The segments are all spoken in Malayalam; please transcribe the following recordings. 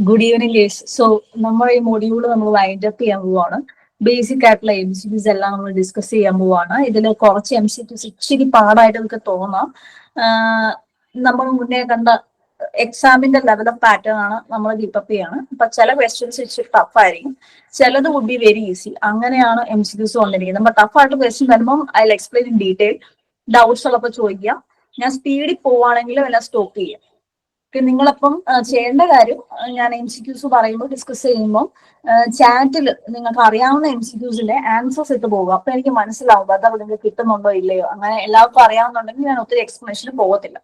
Good evening guys. സോ നമ്മൾ ഈ മൊഡ്യൂള് നമ്മൾ വൈൻഡ് അപ്പ് ചെയ്യാൻ പോവാണ്. ബേസിക് ആയിട്ടുള്ള MCQs എല്ലാം നമ്മൾ ഡിസ്കസ് ചെയ്യാൻ പോവാണ്. ഇതിൽ കുറച്ച് MCQs ഇച്ചിരി പാടായിട്ട് നമുക്ക് തോന്നാം. നമ്മൾ മുന്നേ കണ്ട എക്സാമിന്റെ ലെവൽ ഓഫ് പാറ്റേൺ ആണ് നമ്മൾ കീപ്പപ്പ് ചെയ്യാണ്. അപ്പൊ ചില ക്വസ്റ്റ്യൻസ് ഇച്ചിരി ടഫ് ആയിരിക്കും, ചിലത് വുഡ് ബി വെരി ഈസി. അങ്ങനെയാണ് MCQs വന്നിരിക്കുന്നത്. നമ്മൾ ടഫ് ആയിട്ട് ക്വസ്റ്റ്യൻ വരുമ്പോൾ I explain in detail. Doubts ഉള്ളപ്പോൾ ചോദിക്കാം. ഞാൻ സ്പീഡിൽ പോവാണെങ്കിലും എല്ലാം സ്റ്റോപ്പ് ചെയ്യാം. നിങ്ങളപ്പം ചെയ്യേണ്ട കാര്യം, ഞാൻ MCQs പറയുമ്പോൾ ഡിസ്കസ് ചെയ്യുമ്പോൾ ചാറ്റിൽ നിങ്ങൾക്ക് അറിയാവുന്ന MCQസിന്റെ ആൻസേഴ്സ് ഇട്ട് പോകുക. അപ്പൊ എനിക്ക് മനസ്സിലാവും അത് നിങ്ങൾക്ക് കിട്ടുന്നുണ്ടോ ഇല്ലയോ. അങ്ങനെ എല്ലാവർക്കും അറിയാവുന്നുണ്ടെങ്കിൽ ഞാൻ ഒത്തിരി എക്സ്പ്ലനേഷന് പോകത്തില്ല.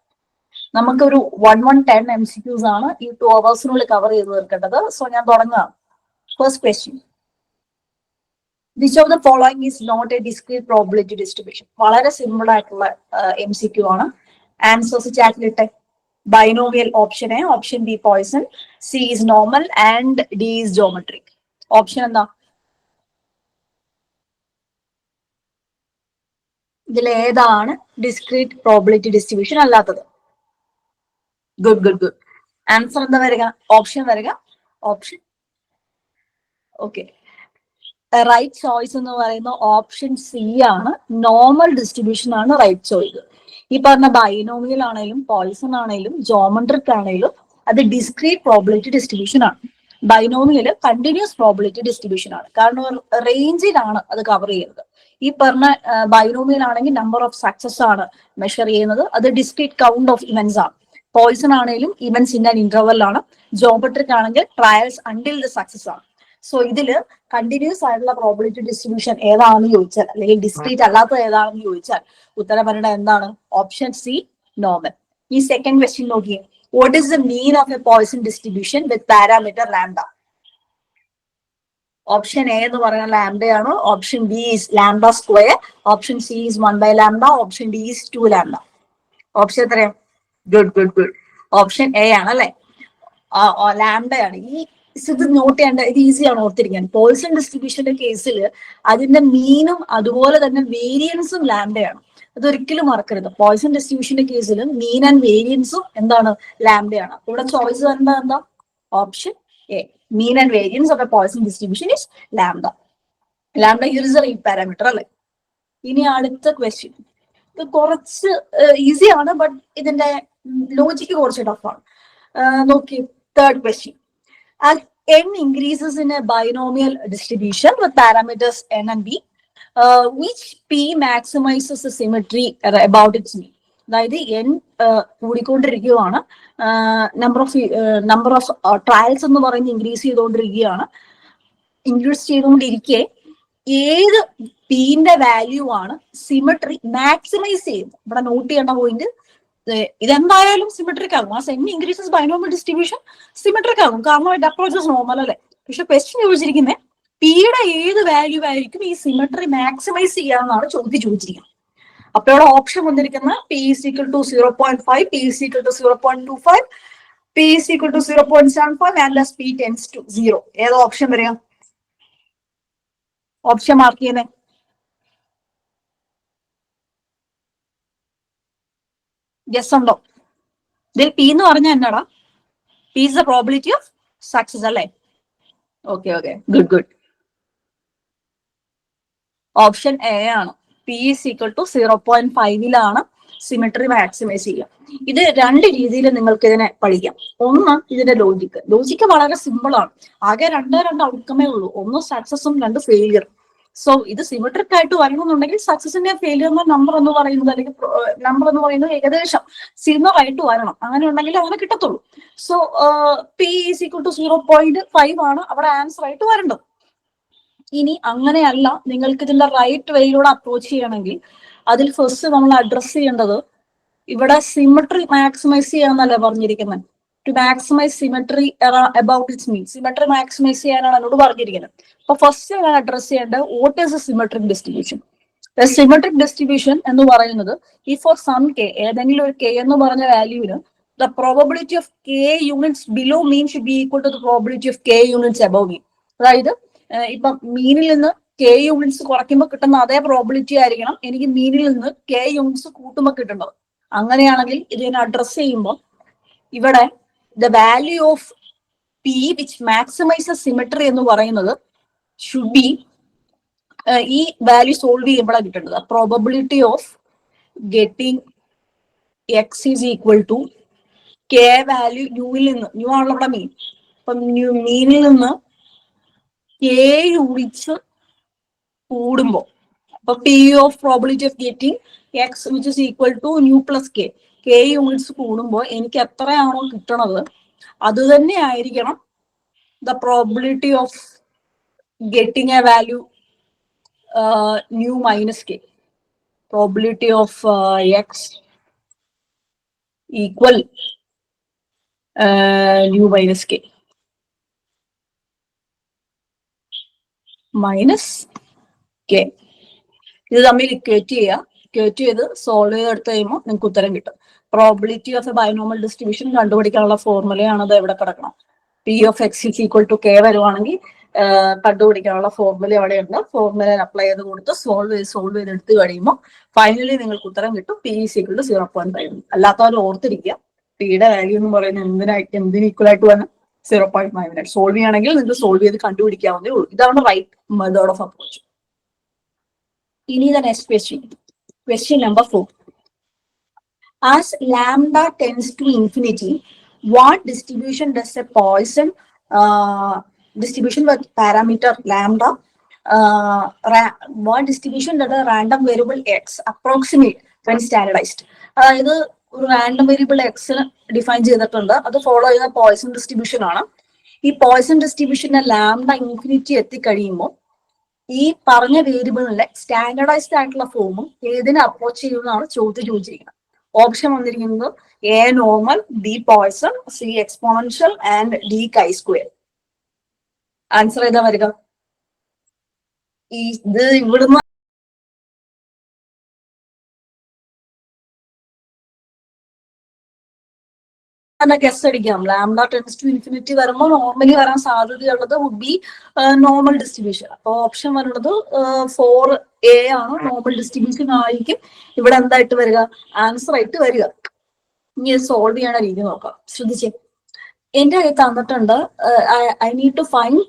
നമുക്കൊരു 110 MCQs ആണ് ഈ 2 hours കവർ ചെയ്ത് തീർക്കേണ്ടത്. സോ ഞാൻ തുടങ്ങാം. First question, which of the following is not a discrete probability distribution? വളരെ സിമ്പിൾ ആയിട്ടുള്ള MCQ ആണ്. ആൻസേഴ്സ് ചാറ്റിലിട്ടെ. Binomial option A, option B Poisson, C is normal and D is geometric. Option എന്താ? ഇതിൽ ഏതാണ് ഡിസ്ക്രീറ്റ് പ്രോബിലിറ്റി ഡിസ്ട്രിബ്യൂഷൻ അല്ലാത്തത്? Good good good. ആൻസർ എന്താ വരിക? ഓപ്ഷൻ വരിക. Option okay. റൈറ്റ് ചോയ്സ് എന്ന് പറയുന്ന ഓപ്ഷൻ സി ആണ്. നോർമൽ ഡിസ്ട്രിബ്യൂഷൻ ആണ് റൈറ്റ് ചോയ്സ്. ഈ പറഞ്ഞ ബൈനോമിയൽ ആണെങ്കിലും പോയിസൺ ആണെങ്കിലും ജോമെട്രിക് ആണെങ്കിലും അത് ഡിസ്ക്രീറ്റ് പ്രോബിലിറ്റി ഡിസ്ട്രിബ്യൂഷൻ ആണ്. ബൈനോമിയൽ കണ്ടിന്യൂസ് പ്രോബിലിറ്റി ഡിസ്ട്രിബ്യൂഷൻ ആണ്. കാരണം റേഞ്ചിലാണ് അത് കവർ ചെയ്യുന്നത്. ഈ പറഞ്ഞ ബൈനോമിയൽ ആണെങ്കിൽ നമ്പർ ഓഫ് സക്സസ് ആണ് മെഷർ ചെയ്യുന്നത്. അത് ഡിസ്ക്രീറ്റ് കൗണ്ട് ഓഫ് ഇവന്റ്സ് ആണ്. പോയിസൺ ആണെങ്കിലും ഇവന്റ്സ് ഇൻ ആൻ ഇന്റർവൽ ആണ്. ജോമെട്രിക് ആണെങ്കിൽ ട്രയൽസ് അണ്ടിൽ ദ സക്സസ് ആണ്. സോ ഇതില് കണ്ടിന്യൂസ് ആയിട്ടുള്ള പ്രോബിലിറ്റി ഡിസ്ട്രിബ്യൂഷൻ ഏതാണെന്ന് ചോദിച്ചാൽ, അല്ലെങ്കിൽ ഡിസ്ക്രീറ്റ് അല്ലാത്തത് ഏതാണെന്ന് ചോദിച്ചാൽ ഉത്തരം പറയേണ്ടത് എന്താണ്? Option C, normal. ഈ സെക്കൻഡ് ക്വസ്റ്റ്യൻ നോക്കിയേ. What is the mean of a Poisson distribution with parameter lambda? Option A എന്ന് പറയുന്ന ലാംഡയാണ്. Option B is lambda square. Option C is 1/λ. Option D is 2λ. Option എത്രയാണ്? Good good good. Option A ആണ് അല്ലെ? ലാംഡയാണ്. ഇത് നോട്ട് ചെയ്യേണ്ട, ഇത് ഈസിയാണ് ഓർത്തിരിക്കാൻ. പോയിസൺ ഡിസ്ട്രിബ്യൂഷന്റെ കേസിൽ അതിന്റെ മീനും അതുപോലെ തന്നെ വേരിയൻസും ലാംഡയാണ്. അതൊരിക്കലും മറക്കരുത്. പോയിസൺ ഡിസ്ട്രിബ്യൂഷന്റെ കേസിൽ മീൻ ആൻഡ് വേരിയൻസും എന്താണ്? ലാംഡയാണ്. ഇവിടെ ചോയ്സ് വരുന്നത് എന്താ? Option A. Mean and variance of a Poisson distribution is lambda. Lambda is a rate parameter അല്ലെ? ഇനി അടുത്ത ക്വസ്റ്റ്യൻ, ഇത് കുറച്ച് ഈസിയാണ്, ബട്ട് ഇതിന്റെ ലോജിക്ക് കുറച്ച് ടഫാണ്. നോക്കി, third question. As n increases in a binomial distribution with parameters n and b, which p maximizes the symmetry about its mean? അതായത് n കൂടിക്കൊണ്ടിരിക്കുകയാണ്. നമ്പർ ഓഫ് ട്രയൽസ് എന്ന് പറയുന്നത് ഇൻക്രീസ് ചെയ്തുകൊണ്ടിരിക്കുകയാണ്. ഇൻക്രീസ് ചെയ്തുകൊണ്ടിരിക്കെ ഏത് പിന്റെ വാല്യൂ ആണ് സിമെട്രി മാക്സിമൈസ് ചെയ്യുന്നത്? ഇവിടെ നോട്ട് ചെയ്യേണ്ട പോയിന്റ്, ഇതെന്തായാലും സിമെട്രിക് ആകും. ആ n increases binomial distribution symmetric ആകും, കാരണം ഇത് അപ്രോച്ചസ് നോർമൽ അല്ലെ? പക്ഷെ ക്വസ്റ്റ്യൻ ചോദിച്ചിരിക്കുന്നത് പിയുടെ ഏത് വാല്യൂ ആയിരിക്കും ഈ സിമെട്രി മാക്സിമൈസ് ചെയ്യാന്നാണ് ചോദിച്ചിരിക്കുന്നത്. അപ്പൊ ഇവിടെ ഓപ്ഷൻ വന്നിരിക്കുന്ന P is equal to 0.5, P is equal to 0.25, P is equal to 0.75 and as P tends to 0. ഏതാ ഓപ്ഷൻ വരിക? ഓപ്ഷൻ മാർക്ക് ചെയ്യുന്നേ. യെസ് ഉണ്ടോ? ഇതിൽ പി എന്ന് പറഞ്ഞാൽ എന്നാടാ? P is the probability of success അല്ലേ? Okay okay, good good. Option A ആണ്. P is equal to 0.5 symmetry maximise ചെയ്യുക. ഇത് രണ്ട് രീതിയിൽ നിങ്ങൾക്ക് ഇതിനെ പഠിക്കാം. ഒന്ന്, ഇതിന്റെ ലോജിക്ക് വളരെ സിമ്പിൾ ആണ്. ആകെ രണ്ട് ഔട്ട്കമേ ഉള്ളൂ. ഒന്ന് സക്സസും, രണ്ട് ഫെയിലിയർ. സോ ഇത് സിമെട്രിക് ആയിട്ട് വരണമെന്നുണ്ടെങ്കിൽ സക്സസിന്റെ ഫെയിലിയറിന്റെ നമ്പർ എന്ന് പറയുന്നത്, അല്ലെങ്കിൽ നമ്പർ എന്ന് പറയുന്നത് ഏകദേശം സിമിലർ ആയിട്ട് വരണം. അങ്ങനെ ഉണ്ടെങ്കിൽ അങ്ങനെ കിട്ടത്തുള്ളൂ. So P is equal to 0.5 ആണ് അവിടെ ആൻസർ ആയിട്ട് വരേണ്ടത്. ഇനി അങ്ങനെയല്ല, നിങ്ങൾക്ക് ഇതിന്റെ റൈറ്റ് വേയിലൂടെ അപ്രോച്ച് ചെയ്യണമെങ്കിൽ അതിൽ ഫസ്റ്റ് നമ്മൾ അഡ്രസ് ചെയ്യേണ്ടത്, ഇവിടെ സിമെട്രി മാക്സിമൈസ് ചെയ്യാന്നല്ലേ പറഞ്ഞിരിക്കുന്നത്. To maximize symmetry about its mean. Symmetry maximize ചെയ്യാനാണ് എന്നോട് പറഞ്ഞിരിക്കുന്നത്. അപ്പൊ ഫസ്റ്റ് ഞാൻ അഡ്രസ് ചെയ്യേണ്ടത് what is a symmetric distribution. Symmetric distribution എന്ന് പറയുന്നത് ഈ ഫോർ സം കെ, ഏതെങ്കിലും ഒരു കെ എന്ന് പറഞ്ഞ വാല്യൂവിന് the probability of K units below mean should be equal to the probability of K units above mean. അതായത് ഇപ്പൊ മീനിൽ നിന്ന് കെ യൂണിറ്റ്സ് കുറയ്ക്കുമ്പോൾ കിട്ടുന്ന അതേ പ്രോബിലിറ്റി ആയിരിക്കണം എനിക്ക് മീനിൽ നിന്ന് കെ യൂണിറ്റ്സ് കൂട്ടുമ്പോൾ കിട്ടുന്നത്. അങ്ങനെയാണെങ്കിൽ ഇതിനെ അഡ്രസ് ചെയ്യുമ്പോൾ ഇവിടെ the value of P which maximises symmetry എന്ന് പറയുന്നത് ഷുഡ് ബി ഈ വാല്യൂ സോൾവ് ചെയ്യുമ്പോഴാണ് കിട്ടേണ്ടത്. Probability of getting X is equal to K value ന്യൂവിൽ നിന്ന്, ന്യൂ ആണല്ലോ ഇവിടെ മീൻ, അപ്പൊ മീനിൽ നിന്ന് കെ യൂണിറ്റ്സ് കൂടുമ്പോ, അപ്പൊ P of probability of getting X which is equal to nu plus K units കൂടുമ്പോൾ എനിക്ക് എത്രയാണോ കിട്ടണത് അത് തന്നെ ആയിരിക്കണം the probability of getting a value nu minus K. Probability of X equal nu minus K minus K. ഇത് തമ്മിൽ ഇക്വേറ്റ് ചെയ്യുക, ഇക്വേറ്റ് ചെയ്ത് സോൾവ് ചെയ്തെടുത്ത് കഴിയുമ്പോൾ നിങ്ങൾക്ക് ഉത്തരം കിട്ടും. Probability of a binomial distribution കണ്ടുപിടിക്കാനുള്ള ഫോർമുലയാണ് അത് എവിടെ കിടക്കണം. P of X is equal to K വരുവാണെങ്കിൽ കണ്ടുപിടിക്കാനുള്ള ഫോർമുല എവിടെയുണ്ട്, ഫോർമുല അപ്ലൈ ചെയ്ത് കൊടുത്ത് സോൾവ് ചെയ്ത് എടുത്ത് കഴിയുമ്പോൾ ഫൈനലി നിങ്ങൾക്ക് ഉത്തരം കിട്ടും പി ഇസ് ഈക്വൽ ടു 0.5. അല്ലാത്തവർ ഓർത്തിരിക്കുക, പിയുടെ വാല്യൂ എന്ന് പറയുന്നത് എന്തിന് ഈക്വൽ ആയിട്ട് വരണം 0.5. സോൾവ് ചെയ്യണമെങ്കിൽ നിങ്ങൾക്ക് സോൾവ് ചെയ്ത് കണ്ടുപിടിക്കാവുന്നേ ഉള്ളൂ. ഇതാണ് റൈറ്റ് മെത്തേഡ് ഓഫ് അപ്രോച്ച്. ഇനി the next question number 4. As lambda tends to infinity, what distribution does a Poisson distribution with parameter lambda, what distribution does a random variable x approximate when standardized? ഇത് ഒരു റാൻഡം വേരിയബിൾ എക്സ് ഡിഫൈൻ ചെയ്തിട്ടുണ്ട്, അത് ഫോളോ ചെയ്യുന്ന പോയ്സൺ ഡിസ്ട്രിബ്യൂഷൻ ആണ്. ഈ പോയ്സൺ ഡിസ്ട്രിബ്യൂഷന്റെ ലാംഡ ഇൻഫിനിറ്റി എത്തിക്കഴിയുമ്പോൾ ഈ പറഞ്ഞ വേരിയബിളിലെ സ്റ്റാൻഡർഡൈസ്ഡ് ആയിട്ടുള്ള ഫോമും ഏതിനെ അപ്രോച്ച് ചെയ്യുന്നതാണ് ചോദ്യം ചോദിച്ചിരിക്കുന്നത്. ഓപ്ഷൻ വന്നിരിക്കുന്നത് A normal, B poison, C exponential and D chi square. Answer ഏതാ വരിക? ഇത് ഇവിടുന്ന് ഗസ് അടിക്കാം. ലാംഡ ടെൻസ് ടു ഇൻഫിനിറ്റി വരുമ്പോൾ നോർമലി വരാൻ സാധ്യതയുള്ളത് വുഡ് ബി നോർമൽ ഡിസ്ട്രിബ്യൂഷൻ. അപ്പൊ ഓപ്ഷൻ വരുന്നത് 4A ആണ്, നോർമൽ ഡിസ്ട്രിബ്യൂഷൻ ആയിരിക്കും ഇവിടെ എന്തായിട്ട് വരിക, ആൻസർ ആയിട്ട് വരിക. ഇനി സോൾവ് ചെയ്യണ രീതി നോക്കാം. ശ്രദ്ധിച്ചേ, എന്റെ കയ്യിൽ തന്നിട്ടുണ്ട് ഐ നീഡ് ടു ഫൈൻഡ്,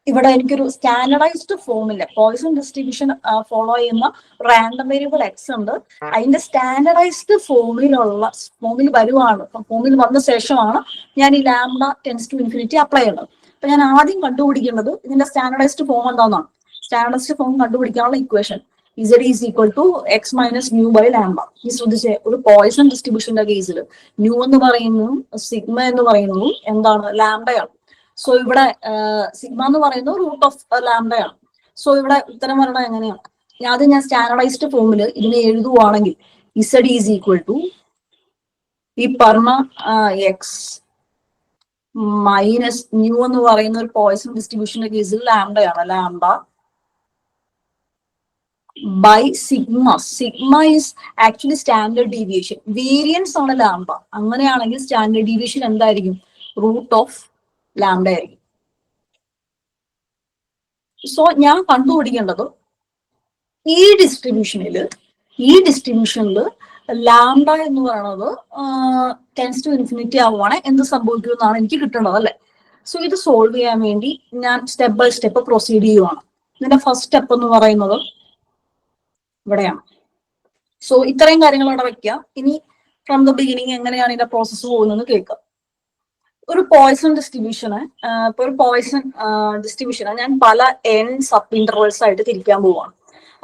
ഇവിടെ എനിക്കൊരു സ്റ്റാൻഡർഡൈസ്ഡ് ഫോമില്ല പോയ്സൺ ഡിസ്ട്രിബ്യൂഷൻ ഫോളോ ചെയ്യുന്ന റാൻഡം വേരിയബിൾ എക്സ് ഉണ്ട്. അതിന്റെ സ്റ്റാൻഡർഡൈസ്ഡ് ഫോമിൽ വരുവാണ്, ഫോമിൽ വന്ന ശേഷമാണ് ഞാൻ ഈ lambda tends to infinity apply ചെയ്യുന്നത്. അപ്പൊ ഞാൻ ആദ്യം കണ്ടുപിടിക്കേണ്ടത് ഇതിന്റെ സ്റ്റാൻഡർഡൈസ്ഡ് ഫോം എന്താണെന്നാണ്. സ്റ്റാൻഡർഡൈസ്ഡ് ഫോം കണ്ടുപിടിക്കാനുള്ള equation Z is equal to x minus mu by lambda. ഈ ശ്രദ്ധിച്ചേ, ഒരു പോയ്സൺ ഡിസ്ട്രിബ്യൂഷന്റെ കേസിൽ ന്യൂ എന്ന് പറയുന്നതും സിഗ്മ എന്ന് പറയുന്നതും എന്താണ്, ലാംഡയാണ്. സോ ഇവിടെ സിഗ്മ എന്ന് പറയുന്നത് റൂട്ട് ഓഫ് ലാംഡയാണ്. സോ ഇവിടെ ഉത്തരം വരണം എങ്ങനെയാണ്, ആദ്യം ഞാൻ സ്റ്റാൻഡർഡൈസ്ഡ് ഫോമിൽ ഇതിനെ എഴുതുവാണെങ്കിൽ Z ഈസ് ഈക്വൽ ടു ഈ പറഞ്ഞ എക്സ് മൈനസ് ന്യൂ എന്ന് പറയുന്ന ഒരു പോയ്സൺ ഡിസ്ട്രിബ്യൂഷന്റെ കേസിൽ ലാംഡയാണ്, lambda by sigma. Sigma is actually standard deviation. Variance ആണ് ലാംഡ. അങ്ങനെയാണെങ്കിൽ സ്റ്റാൻഡേർഡ് ഡീവിയേഷൻ എന്തായിരിക്കും, റൂട്ട് ഓഫ് ലാംഡ ആയിരിക്കും. സോ ഞാൻ കണ്ടുപിടിക്കേണ്ടത് ഈ ഡിസ്ട്രിബ്യൂഷനിൽ ലാംഡ എന്ന് പറയുന്നത് ടെൻസ് ടു ഇൻഫിനിറ്റി ആവുകയാണെ എന്ത് സംഭവിക്കും എന്നാണ് എനിക്ക് കിട്ടേണ്ടത് അല്ലെ. സോ ഇത് സോൾവ് ചെയ്യാൻ വേണ്ടി ഞാൻ സ്റ്റെപ്പ് ബൈ സ്റ്റെപ്പ് പ്രൊസീഡ് ചെയ്യുവാണ്. ഇതിന്റെ ഫസ്റ്റ് സ്റ്റെപ്പ് എന്ന് പറയുന്നത് ഇവിടെയാണ്. സോ ഇത്രയും കാര്യങ്ങൾ അവിടെ വെക്കുക. ഇനി ഫ്രം ദ ബിഗിനിങ് എങ്ങനെയാണ് ഇതിന്റെ പ്രോസസ്സ് പോകുന്നത് കേൾക്കുക. ഒരു പോയ്സൺ ഡിസ്ട്രിബ്യൂഷന് ഇപ്പൊ ഒരു പോയ്സൺ ഡിസ്ട്രിബ്യൂഷനെ ഞാൻ പല n സബ് ഇന്റർവൽസ് ആയിട്ട് തിരിക്കാൻ പോവാണ്.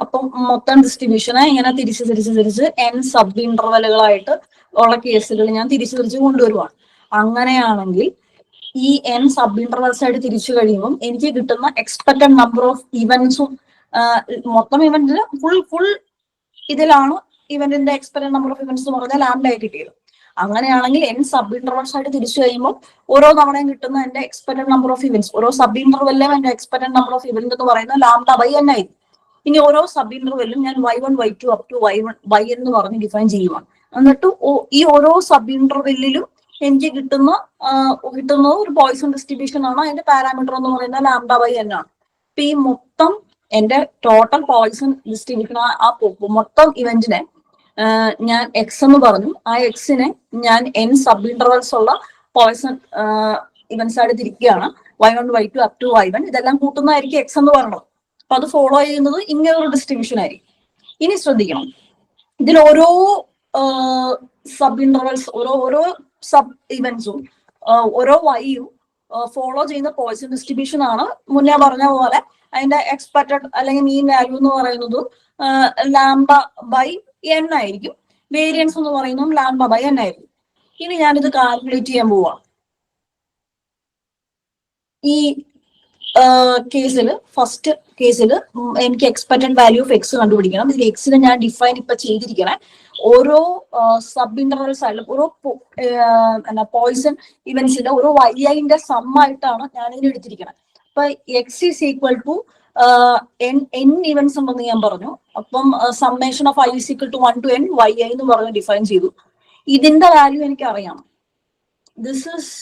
അപ്പം മൊത്തം ഡിസ്ട്രിബ്യൂഷനെ ഇങ്ങനെ തിരിച്ച് n സബ് ഇന്റർവലുകളായിട്ട് ഉള്ള കേസുകൾ ഞാൻ തിരിച്ച് കൊണ്ടുവരുവാണ്. അങ്ങനെയാണെങ്കിൽ ഈ n സബ് ഇന്റർവൽസ് ആയിട്ട് തിരിച്ചു കഴിയുമ്പോൾ എനിക്ക് കിട്ടുന്ന എക്സ്പെക്ടഡ് നമ്പർ ഓഫ് ഇവന്റ്സും മൊത്തം ഇവന്റിൽ ഫുൾ ഇതിലാണ് ഇവന്റിന്റെ എക്സ്പെക്ടഡ് നമ്പർ ഓഫ് ഇവന്റ്സ് എന്ന് പറഞ്ഞാൽ ലാംഡ ആയി കിട്ടിയത്. അങ്ങനെയാണെങ്കിൽ n സബ് ഇന്റർവൽസ് ആയിട്ട് തിരിച്ചു കഴിയുമ്പോൾ ഓരോ തവണയും കിട്ടുന്ന എന്റെ എക്സ്പെക്ടഡ് നമ്പർ ഓഫ് ഇവന്റ്സ്, ഓരോ സബ് ഇന്റർവെല്ലും എന്റെ എക്സ്പെക്ടഡ് നമ്പർ ഓഫ് ഇവന്റ് എന്ന് പറയുന്നത് ലാംഡ ബൈ n ആയിരിക്കും. ഇനി ഓരോ സബ് ഇന്റർവെല്ലും ഞാൻ y1 y2 up to y എന്ന് പറഞ്ഞ് ഡിഫൈൻ ചെയ്യുവാണ്. എന്നിട്ട് ഈ ഓരോ സബ് ഇന്റർവെല്ലിലും എനിക്ക് കിട്ടുന്ന ഒരു പോയ്സൺ ഡിസ്ട്രിബ്യൂഷൻ ആണ്. അതിന്റെ പാരാമീറ്റർ എന്ന് പറയുന്നത് ലാംഡ ബൈ n ആണ്. അപ്പൊ ഈ മൊത്തം എന്റെ ടോട്ടൽ പോയ്സൺ ഡിസ്ട്രിബ്യൂഷൻ ആ മൊത്തം ഇവന്റിനെ ഞാൻ എക്സ് എന്ന് പറഞ്ഞു. ആ എക്സിനെ ഞാൻ n സബ് ഇന്റർവൽസ് ഉള്ള പോയിസൺ ഇവൻസ് ആയിട്ട് തിരിക്കുകയാണ്. y1 y2 up to y1 ഇതെല്ലാം കൂട്ടുന്നതായിരിക്കും എക്സ് എന്ന് പറയുന്നത്. അപ്പൊ അത് ഫോളോ ചെയ്യുന്നത് ഇങ്ങനെ ഒരു ഡിസ്ട്രിബ്യൂഷൻ ആയിരിക്കും. ഇനി ശ്രദ്ധിക്കണം, ഇതിൽ ഓരോ സബ് ഇന്റർവൽസ്, ഓരോ സബ് ഇവന്റ്സും ഓരോ വൈയും ഫോളോ ചെയ്യുന്ന പോയിസൺ ഡിസ്ട്രിബ്യൂഷൻ ആണ്. മുന്നേ പറഞ്ഞ പോലെ അതിന്റെ എക്സ്പെക്ടഡ് അല്ലെങ്കിൽ മീൻ വാല്യൂ എന്ന് പറയുന്നത് ലാംഡ ബൈ എൻ ആയിരിക്കും. വേരിയൻസ് എന്ന് പറയുന്നതും ലാംഡ ബൈ എൻ ആയിരിക്കും. ഇനി ഞാനിത് കാൽക്കുലേറ്റ് ചെയ്യാൻ പോവാം. ഈ കേസിൽ ഫസ്റ്റ് കേസിൽ എനിക്ക് എക്സ്പെക്ടഡ് വാല്യൂ ഓഫ് എക്സ് കണ്ടുപിടിക്കണം. ഇതിൽ എക്സിനെ ഞാൻ ഡിഫൈൻ ഇപ്പൊ ചെയ്തിരിക്കണേ ഓരോ സബ് ഇന്റർവൽസ് ആയാലും ഓരോ പോയിസൺ ഇവന്റ്സിന്റെ ഓരോ വൈന്റെ സം ആയിട്ടാണ് ഞാൻ ഇതിന് എടുത്തിരിക്കുന്നത്. അപ്പൊ X is equal to N events ഉണ്ടെന്ന് ഞാൻ പറഞ്ഞു. അപ്പം summation of I is equal to 1 to n y i എന്ന് പറഞ്ഞ് ഡിഫൈൻ ചെയ്തു. ഇതിന്റെ വാല്യൂ എനിക്ക് അറിയാം. This is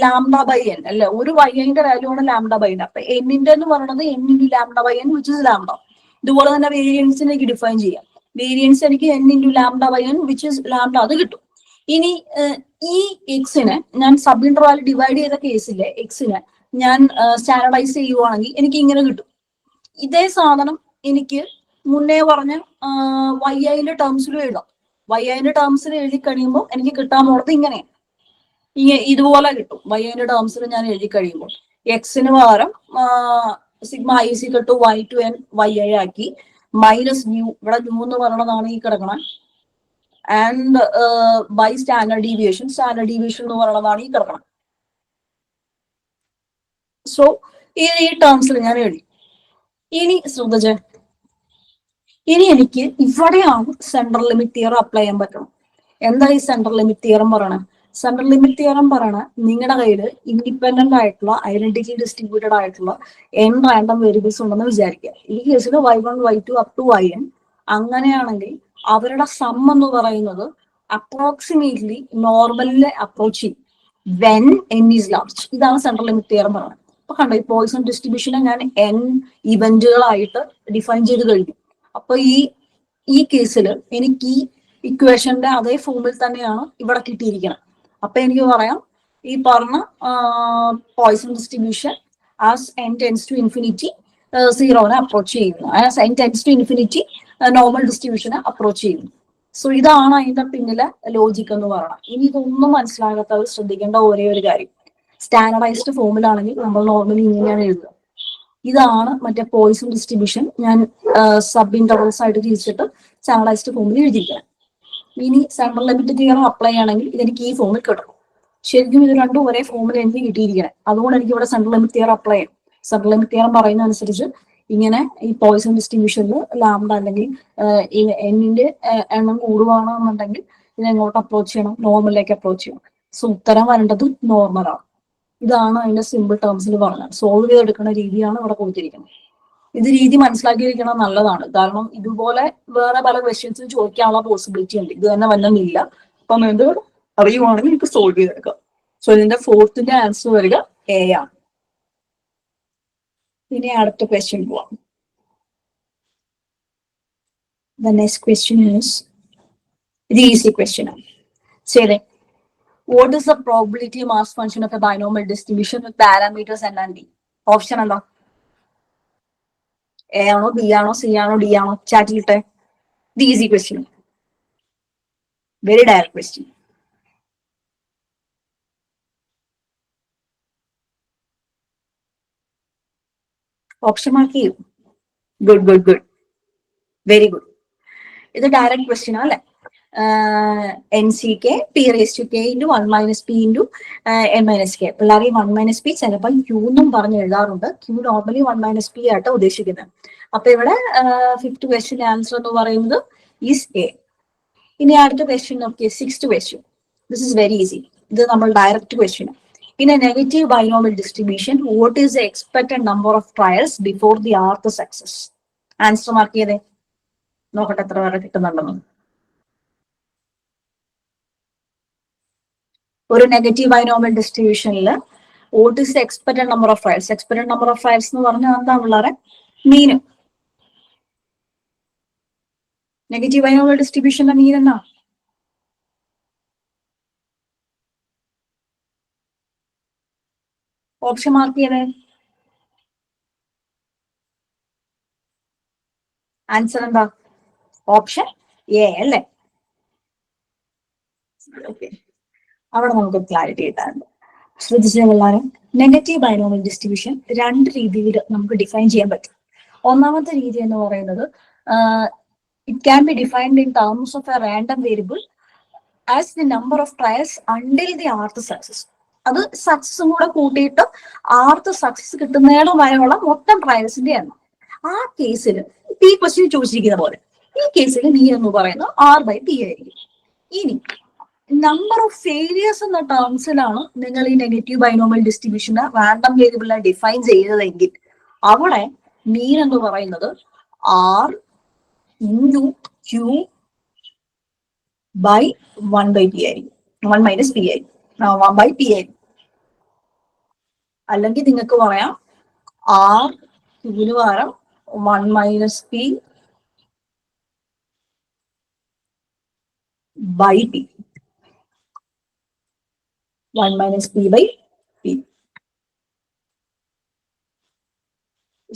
lambda by N അല്ലെ, ഒരു വൈന്റെ വാല്യൂ ആണ് ലാംഡ ബൈ എൻ. അപ്പൊ എന്നിന്റെ എന്ന് പറയുന്നത് N into lambda by N which is lambda. ഇതുപോലെ തന്നെ വേരിയൻസിനെ എനിക്ക് ഡിഫൈൻ ചെയ്യാം. വേരിയൻസ് എനിക്ക് N into lambda by N which is lambda, അത് കിട്ടും. ഇനി ഈ എക്സിനെ ഞാൻ സബ് ഇന്റർവൽ ഡിവൈഡ് ചെയ്ത കേസിലെ എക്സിനെ ഞാൻ സ്റ്റാൻഡർഡൈസ് ചെയ്യുവാണെങ്കിൽ എനിക്ക് ഇങ്ങനെ കിട്ടും. ഇതേ സാധനം എനിക്ക് മുന്നേ പറഞ്ഞ വൈ ഐന്റെ ടേംസിലും എഴുതാം. വൈ ഐന്റെ ടേംസിൽ എഴുതി കഴിയുമ്പോൾ എനിക്ക് കിട്ടാൻ പോണത് ഇങ്ങനെയാണ്, ഇതുപോലെ കിട്ടും. വൈ ഐന്റെ ടേംസിൽ ഞാൻ എഴുതി കഴിയുമ്പോൾ എക്സിന് പകരം sigma I is equal to y to n y i ആക്കി, മൈനസ് ന്യൂ, ഇവിടെ ന്യൂ എന്ന് പറയുന്നതാണ് ഈ കിടക്കണം, ആൻഡ് ബൈ സ്റ്റാൻഡേർഡ് ഡീവിയേഷൻ എന്ന് പറയുന്നതാണ് ഈ കിടക്കണം. സോ ഈ ടേംസിൽ ഞാൻ എഴുതി. ഇനി ശ്രദ്ധിച്ചേ, ഇനി എനിക്ക് ഇവിടെയാണ് സെൻട്രൽ ലിമിറ്റ് തിയറം അപ്ലൈ ചെയ്യാൻ പറ്റണം. എന്താ ഈ സെൻട്രൽ ലിമിറ്റ് തിയറം പറയണേ? സെൻട്രൽ ലിമിറ്റ് തിയറം പറയണ നിങ്ങളുടെ കയ്യിൽ ഇൻഡിപെൻഡന്റ് ആയിട്ടുള്ള ഐഡന്റിറ്റി ഡിസ്ട്രിബ്യൂട്ടഡ് ആയിട്ടുള്ള n റാൻഡം വേരിയബിൾസ് ഉണ്ടെന്ന് വിചാരിക്കുക. ഈ കേസിൽ y1 y2 up to yn. അങ്ങനെയാണെങ്കിൽ അവരുടെ സം എന്ന് പറയുന്നത് അപ്രോക്സിമേറ്റ്ലി നോർമലിനെ അപ്രോച്ച് ചെയ്യും വെൻ n ഈസ് ലാർജ്. ഇതാണ് സെൻട്രൽ ലിമിറ്റ് തിയറം പറയുന്നത്. അപ്പൊ കണ്ടോ, ഈ പോയിസൺ ഡിസ്ട്രിബ്യൂഷനെ ഞാൻ n ഇവന്റുകളായിട്ട് ഡിഫൈൻ ചെയ്ത് കഴിഞ്ഞു. അപ്പൊ ഈ കേസിൽ എനിക്ക് ഈ ഇക്വേഷന്റെ അതേ ഫോമിൽ തന്നെയാണ് ഇവിടെ കിട്ടിയിരിക്കുന്നത്. അപ്പൊ എനിക്ക് പറയാം ഈ പറഞ്ഞ Poisson distribution as n tends to infinity സീറോനെ അപ്രോച്ച് ചെയ്യുന്നു, as n tends to infinity normal ഡിസ്ട്രിബ്യൂഷനെ അപ്രോച്ച് ചെയ്യുന്നു. സോ ഇതാണ് അതിന്റെ പിന്നിലെ ലോജിക് എന്ന് പറയുന്നത്. ഇനി ഇതൊന്നും മനസ്സിലാകാത്തവർ ശ്രദ്ധിക്കേണ്ട ഒരേ ഒരു കാര്യം, സ്റ്റാൻഡർഡൈസ്ഡ് ഫോമിലാണെങ്കിൽ നമ്മൾ നോർമലി ഇങ്ങനെയാണ് എഴുതുക. ഇതാണ് മറ്റേ പോയിസൺ ഡിസ്ട്രിബ്യൂഷൻ ഞാൻ സബ് ഇന്റർവൽസ് ആയിട്ട് തിരിച്ചിട്ട് സ്റ്റാൻഡർഡൈസ്ഡ് ഫോമിൽ എഴുതിയിരിക്കണം. ഇനി സെൻട്രൽ ലിമിറ്റ് തിയറം അപ്ലൈ ആണെങ്കിൽ ഇതെനിക്ക് ഈ ഫോമിൽ കിട്ടും. ശരിക്കും ഇത് രണ്ടും ഒരേ ഫോമിൽ എനിക്ക് കിട്ടിയിരിക്കണം. അതുകൊണ്ട് എനിക്ക് ഇവിടെ സെൻട്രൽ ലിമിറ്റ് തിയറം അപ്ലൈ ചെയ്യണം. സെൻട്രൽ ലിമിറ്റ് തിയറം പറയുന്ന അനുസരിച്ച് ഇങ്ങനെ ഈ പോയിസൺ ഡിസ്ട്രിബ്യൂഷനിൽ ലാംഡ അല്ലെങ്കിൽ എന്നിന്റെ എണ്ണം കൂടുകയാണെന്നുണ്ടെങ്കിൽ ഇത് എങ്ങോട്ട് അപ്രോച്ച് ചെയ്യണം? നോർമലിലേക്ക് അപ്രോച്ച് ചെയ്യണം. സോ ഉത്തരം വരേണ്ടത് നോർമലാണ്. ഇതാണ് അതിന്റെ സിമ്പിൾ ടേംസിൽ പറഞ്ഞത്. സോൾവ് ചെയ്തെടുക്കുന്ന രീതിയാണ് ഇവിടെ കൊടുത്തിരിക്കുന്നത്. ഇത് രീതി മനസ്സിലാക്കിയിരിക്കണം നല്ലതാണ്. കാരണം ഇതുപോലെ വേറെ പല ക്വസ്റ്റ്യൻസും ചോദിക്കാനുള്ള പോസിബിലിറ്റി ഉണ്ട്. ഇത് തന്നെ വന്നില്ല. അപ്പം ഇത് അറിയുവാണെങ്കിൽ എനിക്ക് സോൾവ് ചെയ്തെടുക്കാം. സോ ഇതിന്റെ ഫോർത്തിന്റെ ആൻസർ വരിക എ ആണ്. ഇനി അടുത്ത ക്വസ്റ്റ്യൻ പോവാം. The next question is the easy question. Say that what is the probability mass function of a binomial distribution with parameters n and d? Option എന്താ? എ ആണോ, ബി ആണോ, സി ആണോ, ഡി ആണോ? ചാറ്റിലിട്ടെ. The easy question, very direct question. Option mark ചെയ്യൂ. Good good good, very good. ഇത് ഡയറക്റ്റ് ക്വസ്റ്റ്യൻ അല്ലെ. N C K P raise to K into 1 minus P into N minus K. പിള്ളേർ ഈ 1 മൈനസ് പി ചിലപ്പോൾ ക്യൂ എന്നും പറഞ്ഞ് എഴുതാറുണ്ട്. ക്യൂ നോർമലി 1 മൈനസ് പി ആയിട്ട് ഉദ്ദേശിക്കുന്നത്. അപ്പൊ ഇവിടെ ഫിഫ്ത്ത് ക്വസ്റ്റ്യൻ ആൻസർ എന്ന് പറയുന്നത് ഈസ് എ. ഇനി അടുത്ത ക്വസ്റ്റ്യൻ നോക്കിയേ, sixth question. This is very easy. ഇത് നമ്മൾ direct question. In a negative binomial distribution, what is the expected number of trials before the rth success? Answer mark ചെയ്തേ, നോക്കട്ടെ എത്ര പേരെ കിട്ടുന്നുണ്ടെന്ന്. ഒരു നെഗറ്റീവ് ബൈനോമിയൽ ഡിസ്ട്രിബ്യൂഷനിൽ what is the expected number of trials? Expected number of trials എന്ന് പറഞ്ഞാൽ എന്താ പിള്ളേരെ? മീൻ. നെഗറ്റീവ് ബൈനോമിയൽ ഡിസ്ട്രിബ്യൂഷന്റെ മീൻ എന്നാ? ഓപ്ഷൻ മാർക്ക് ചെയ്തേ. ആൻസർ എന്താ? ഓപ്ഷൻ എ അല്ലേ? ഓക്കെ, അവിടെ നമുക്ക് ക്ലാരിറ്റി കിട്ടാറുണ്ട്. ശ്രദ്ധിച്ച പിള്ളേരെ, നെഗറ്റീവ് ബൈനോമിയൽ ഡിസ്ട്രിബ്യൂഷൻ രണ്ട് രീതിയിൽ നമുക്ക് ഡിഫൈൻ ചെയ്യാൻ പറ്റും. ഒന്നാമത്തെ രീതി എന്ന് പറയുന്നത് it can be defined in terms of a random variable as the number of trials until the rth success. അത് സക്സസും കൂടെ കൂട്ടിയിട്ട് ആർത്ത് സക്സസ് കിട്ടുന്നതിനും വരെയുള്ള മൊത്തം ട്രയൽസിന്റെ എണ്ണം. ആ കേസിൽ ഈ ക്വസ്റ്റ്യൻ ചോദിച്ചിരിക്കുന്ന പോലെ ഈ കേസിൽ നീ എന്ന് പറയുന്നത് R/P ആയിരിക്കും. ഇനി നമ്പർ ഓഫ് ഫെയിലിയേഴ്സ് എന്ന ടേംസിലാണ് നിങ്ങൾ ഈ നെഗറ്റീവ് ബൈനോമിയൽ ഡിസ്ട്രിബ്യൂഷനെ റാൻഡം വേരിയബിളിനെ ഡിഫൈൻ ചെയ്യുന്നതെങ്കിൽ അവിടെ മീൻ എന്ന് പറയുന്നത് R/Q/1/P ആയിരിക്കും. 1 - P ആയിരിക്കും. 1/P ആയിരിക്കും. അല്ലെങ്കിൽ നിങ്ങൾക്ക് പറയാം R/Q പകരം 1 - P/P. 1 - P/P.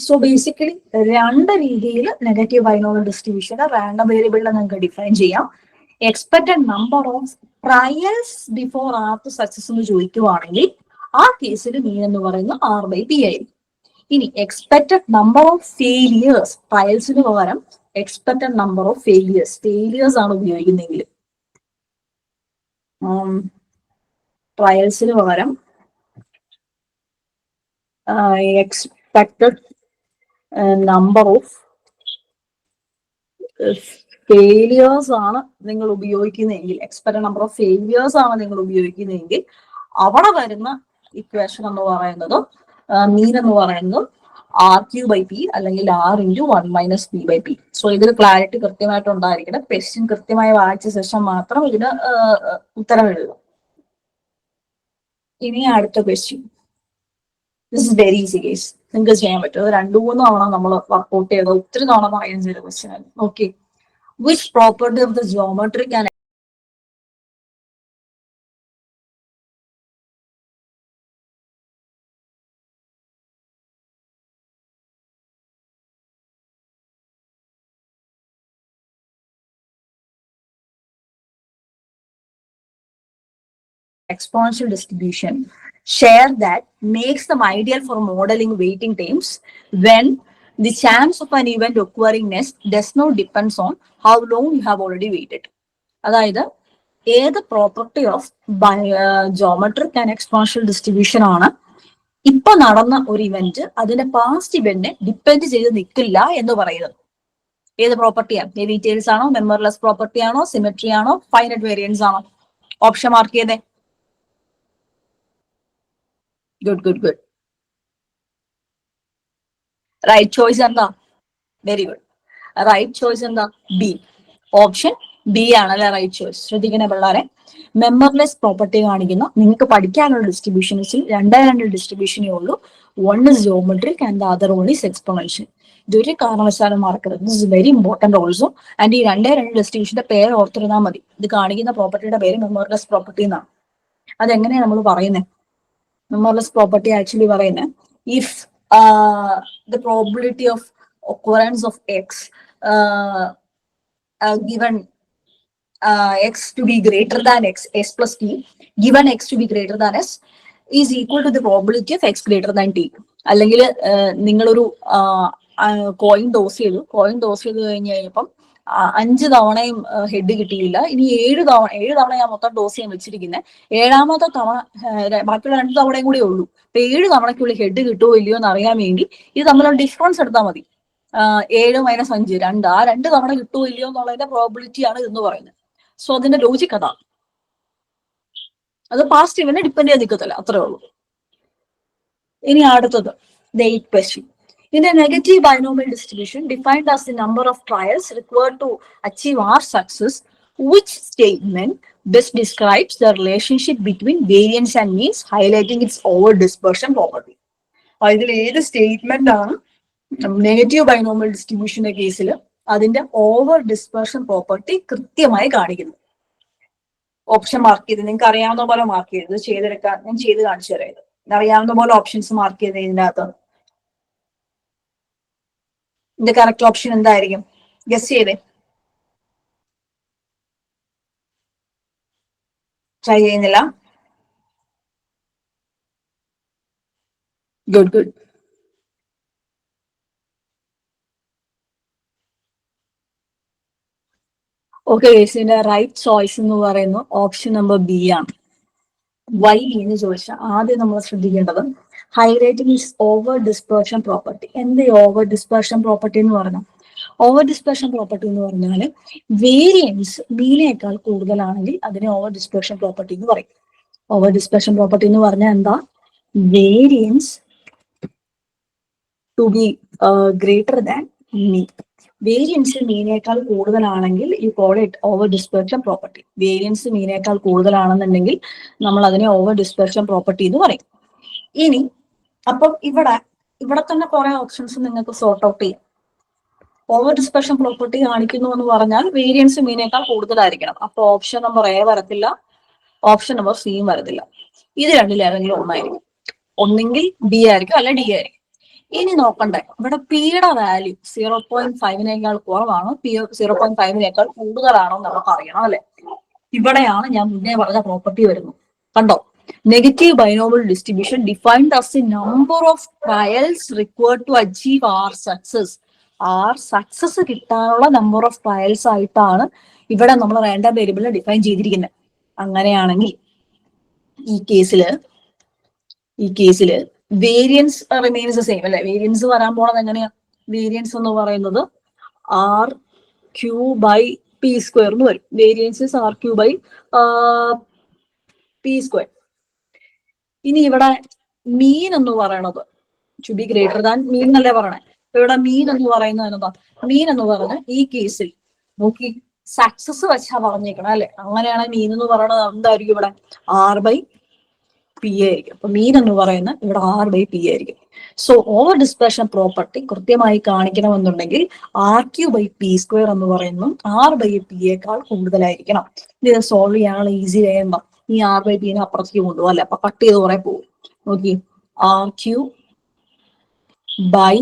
സോ ബേസിക്കലി രണ്ട് രീതിയിൽ നെഗറ്റീവ് ബൈനോമിയൽ ഡിസ്ട്രിബ്യൂഷനെ റാൻഡം വേരിയബിളിനെ നിങ്ങൾക്ക് ഡിഫൈൻ ചെയ്യാം. Expected number of trials before rth success എന്ന് ചോദിക്കുവാണെങ്കിൽ ആ കേസിൽ മീൻ എന്ന് പറയുന്നത് R/P ആയിരിക്കും. ഇനി എക്സ്പെക്ടഡ് നമ്പർ ഓഫ് ഫെയിലിയേഴ്സ്, ട്രയൽസിന് പകരം എക്സ്പെക്ടഡ് നമ്പർ ഓഫ് ഫെയിലിയേഴ്സ് ആണ് ഉപയോഗിക്കുന്നെങ്കിൽ ട്രയൽസിന് പകരം എക്സ്പെക്ടഡ് നമ്പർ ഓഫ് ഫെയിലിയേഴ്സ് ആണ് നിങ്ങൾ ഉപയോഗിക്കുന്നതെങ്കിൽ, എക്സ്പെക്ടഡ് നമ്പർ ഓഫ് ഫെയിലിയേഴ്സ് ആണ് നിങ്ങൾ ഉപയോഗിക്കുന്നതെങ്കിൽ അവിടെ വരുന്ന ഇക്വേഷൻ എന്ന് പറയുന്നത് മീൻ എന്ന് പറയുന്നത് R/Q/P അല്ലെങ്കിൽ R×1 - P/P. സോ ഇതിൽ ക്ലാരിറ്റി കൃത്യമായിട്ട് ഉണ്ടായിരിക്കണം. ക്വസ്റ്റ്യൻ കൃത്യമായി വായിച്ച ശേഷം മാത്രം ഇതിന് ഉത്തരം എഴുതുക. ഇനി അടുത്ത question. This is very easy case, നിങ്ങൾക്ക് ചെയ്യാൻ പറ്റും. 2-3 തവണ നമ്മൾ വർക്ക്ഔട്ട് ചെയ്ത ഒത്തിരി തവണ പറയാൻ ചെയ്ത ക്വസ്റ്റ്യൻ ആണ്. Okay, which property of the geometry can exponential distribution share that makes them ideal for modeling waiting times when the chance of an event occurring next does not depends on how long you have already waited. അതായത് ഏത് property of geometric and exponential distribution ആണ് ഇപ്പൊ നടന്ന ഒരു ഇവന്റ് അതിന്റെ പാസ്റ്റ് ഇവന്റിനെ ഡിപ്പെൻഡ് ചെയ്ത് നിൽക്കില്ല എന്ന് പറയുന്നത്? ഏത് പ്രോപ്പർട്ടിയാണ്? ഡെറിവേറ്റീവ്സ് ആണോ, മെമ്പർലെസ് പ്രോപ്പർട്ടി ആണോ, സിമെട്രി ആണോ, ഫൈനൈറ്റ് വേരിയൻസ് ആണോ? ഓപ്ഷൻ മാർക്ക് ചെയ്തേ. ഗുഡ്. റൈറ്റ് ചോയ്സ് എന്താ? Very good. റൈറ്റ് ചോയ്സ് എന്താ? ബി. ഓപ്ഷൻ ബി ആണല്ലേ റൈറ്റ് ചോയ്സ്. ശ്രദ്ധിക്കണേ പിള്ളേരെ, മെമ്പർലെസ് പ്രോപ്പർട്ടി കാണിക്കുന്ന നിങ്ങൾക്ക് പഠിക്കാനുള്ള ഡിസ്ട്രിബ്യൂഷൻസിൽ 2 ഡിസ്ട്രിബ്യൂഷനേ ഉള്ളൂ. One is geometric and the other one is exponential. ഇതൊരു കാരണവശാലും മറക്കരുത്. This is very important also. And ഈ 2 ഡിസ്ട്രിബ്യൂഷന്റെ പേര് ഓർത്തിരുന്നാൽ മതി. ഇത് കാണിക്കുന്ന പ്രോപ്പർട്ടിയുടെ പേര് മെമ്പർലെസ് പ്രോപ്പർട്ടി എന്നാണ്. അതെങ്ങനെയാണ് നമ്മൾ പറയുന്നത്? മെമ്പർലെസ് പ്രോപ്പർട്ടി ആക്ച്വലി പറയുന്നത് if the probability of occurrence of x given x to be greater than s plus t, given x to be greater than s is equal to the probability of x greater than t. അല്ലെങ്കിൽ നിങ്ങളൊരു കോയിൻ ടോസ് ചെയ്ത് കഴിഞ്ഞപ്പം 5 തവണയും ഹെഡ് കിട്ടിയില്ല. ഇനി 7 തവണ ഞാൻ മൊത്തം ടോസ് ചെയ്യാൻ വെച്ചിരിക്കുന്നത്. 7ാമത്തെ തവണ ബാക്കിയുള്ള 2 തവണയും കൂടെ ഉള്ളൂ. അപ്പൊ 7 തവണയ്ക്കുള്ളിൽ ഹെഡ് കിട്ടുമോ ഇല്ലയോ എന്ന് അറിയാൻ വേണ്ടി ഇത് തമ്മിലുള്ള ഡിഫറൻസ് എടുത്താൽ മതി. 7 - 5 2. ആ 2 തവണ കിട്ടുമോ ഇല്ലയോ എന്നുള്ളതിന്റെ പ്രോബിലിറ്റി ആണ് ഇതെന്ന് പറയുന്നത്. സോ അതിന്റെ ലോജിക് അതാണ്. അത് പാസ്റ്റ് ഇവനെ ഡിപ്പെൻഡ് ചെയ്ത് നിൽക്കത്തില്ല, അത്രേ ഉള്ളൂ. ഇനി അടുത്തത്, the 8th question. In a negative binomial distribution defined as the number of trials required to achieve R success, which statement best describes the relationship between variance and means, highlighting its over dispersion property? ഇതിൽ ഏത് സ്റ്റേറ്റ്മെന്റ് ആണ് നെഗറ്റീവ് ബൈനോമിയൽ ഡിസ്ട്രിബ്യൂഷന്റെ കേസിൽ അതിന്റെ ഓവർ ഡിസ്പെർഷൻ പ്രോപ്പർട്ടി കൃത്യമായി കാണിക്കുന്നത്? ഓപ്ഷൻ മാർക്ക് ചെയ്ത് നിങ്ങൾക്ക് അറിയാവുന്ന പോലെ മാർക്ക് ചെയ്ത് ഞാൻ ചെയ്ത് കാണിച്ചു തരാം. അറിയാവുന്ന പോലെ ഓപ്ഷൻസ് മാർക്ക് ചെയ്ത് ഇതിന്റെ അകത്ത്. ഇതിന്റെ കറക്റ്റ് ഓപ്ഷൻ എന്തായിരിക്കും? ഗസ് ചെയ്തേ. ട്രൈ ചെയ്യുന്നില്ല? Good good. ഓക്കെ, ഇതിന്റെ റൈറ്റ് ചോയ്സ് എന്ന് പറയുന്നത് ഓപ്ഷൻ നമ്പർ ബി ആണ്. വൈ എന്ന് ചോദിച്ചാൽ ആദ്യം നമ്മൾ ശ്രദ്ധിക്കേണ്ടത് high rating is over dispersion property. എന്ത് ഓവർ ഡിസ്പേർഷൻ പ്രോപ്പർട്ടി എന്ന് പറഞ്ഞാൽ? ഓവർ ഡിസ്പേർഷൻ പ്രോപ്പർട്ടി എന്ന് പറഞ്ഞാൽ വേരിയൻസ് മീനേക്കാൾ കൂടുതലാണെങ്കിൽ അതിനെ ഓവർ ഡിസ്പേർഷൻ പ്രോപ്പർട്ടി എന്ന് പറയും. ഓവർ ഡിസ്പേർഷൻ പ്രോപ്പർട്ടി എന്ന് പറഞ്ഞാൽ എന്താ? Variance to be greater than mean. Variance മീനേക്കാൾ കൂടുതലാണെങ്കിൽ you call it over dispersion property. Variance മീനേക്കാൾ കൂടുതലാണെന്നുണ്ടെങ്കിൽ നമ്മൾ അതിനെ ഓവർ ഡിസ്പെർഷൻ പ്രോപ്പർട്ടി എന്ന് പറയും. ഇനി അപ്പം ഇവിടെ തന്നെ കുറെ ഓപ്ഷൻസ് നിങ്ങൾക്ക് സോർട്ട് ഔട്ട് ചെയ്യാം. ഓവർ ഡിസ്പെർഷൻ പ്രോപ്പർട്ടി കാണിക്കുന്നു എന്ന് പറഞ്ഞാൽ വേരിയൻസ് മീനേക്കാൾ കൂടുതലായിരിക്കണം. അപ്പൊ ഓപ്ഷൻ നമ്പർ എ വരത്തില്ല, ഓപ്ഷൻ നമ്പർ സിയും വരത്തില്ല. ഇത് രണ്ടിലേതെങ്കിലും ഒന്നായിരിക്കും. ഒന്നെങ്കിൽ ബി ആയിരിക്കും, അല്ല ഡി ആയിരിക്കും. ഇനി നോക്കണ്ടേ, ഇവിടെ പിയുടെ വാല്യൂ 0.5 കുറവാണോ, പി 0.5 കൂടുതലാണോ നമുക്ക് അറിയണം അല്ലെ? ഇവിടെയാണ് ഞാൻ മുന്നേ പറഞ്ഞ പ്രോപ്പർട്ടി വരുന്നത്. കണ്ടോ? Negative binomial distribution defined as the number of trials required to achieve R success. R success കിട്ടാനുള്ള നമ്പർ ഓഫ് ട്രയൽസ് ആയിട്ടാണ് ഇവിടെ നമ്മൾ റാൻഡം വേരിയബിളിനെ ഡിഫൈൻ ചെയ്തിരിക്കുന്നത്. അങ്ങനെയാണെങ്കിൽ ഈ കേസില് വേരിയൻസ് റിമെയിൻസ് സെയിം അല്ലെ? വേരിയൻസ് വരാൻ പോണത് എങ്ങനെയാ? വേരിയൻസ് എന്ന് പറയുന്നത് R Q by P square എന്ന് വരും. Variance R Q by P square. ഇനി ഇവിടെ മീൻ എന്ന് പറയണത് to be greater than mean എന്നല്ലേ പറയണേ? ഇവിടെ മീൻ എന്ന് പറയുന്നത് എന്താ? മീൻ എന്ന് പറഞ്ഞ ഈ കേസിൽ നോക്കി സക്സസ് വെച്ചാ പറഞ്ഞേക്കണം അല്ലെ? അങ്ങനെയാണെങ്കിൽ മീൻ എന്ന് പറയുന്നത് എന്തായിരിക്കും? ഇവിടെ ആർ ബൈ പി ആയിരിക്കും. അപ്പൊ മീൻ എന്ന് പറയുന്ന ഇവിടെ ആർ ബൈ പി ആയിരിക്കും. സോ ഓവർ ഡിസ്പെർഷൻ പ്രോപ്പർട്ടി കൃത്യമായി കാണിക്കണമെന്നുണ്ടെങ്കിൽ R Q by P square എന്ന് പറയുന്നു ആർ ബൈ പി യേക്കാൾ കൂടുതലായിരിക്കണം. ഇത് സോൾവ് ചെയ്യാനുള്ള ഈസി വേണ്ട. ഈ ആർ ബൈ പിനെ അപ്പുറത്തേക്ക് കൊണ്ടുപോകും അല്ലെ? അപ്പൊ കട്ട് ചെയ്ത് കുറെ പോകും. നോക്കി, R Q by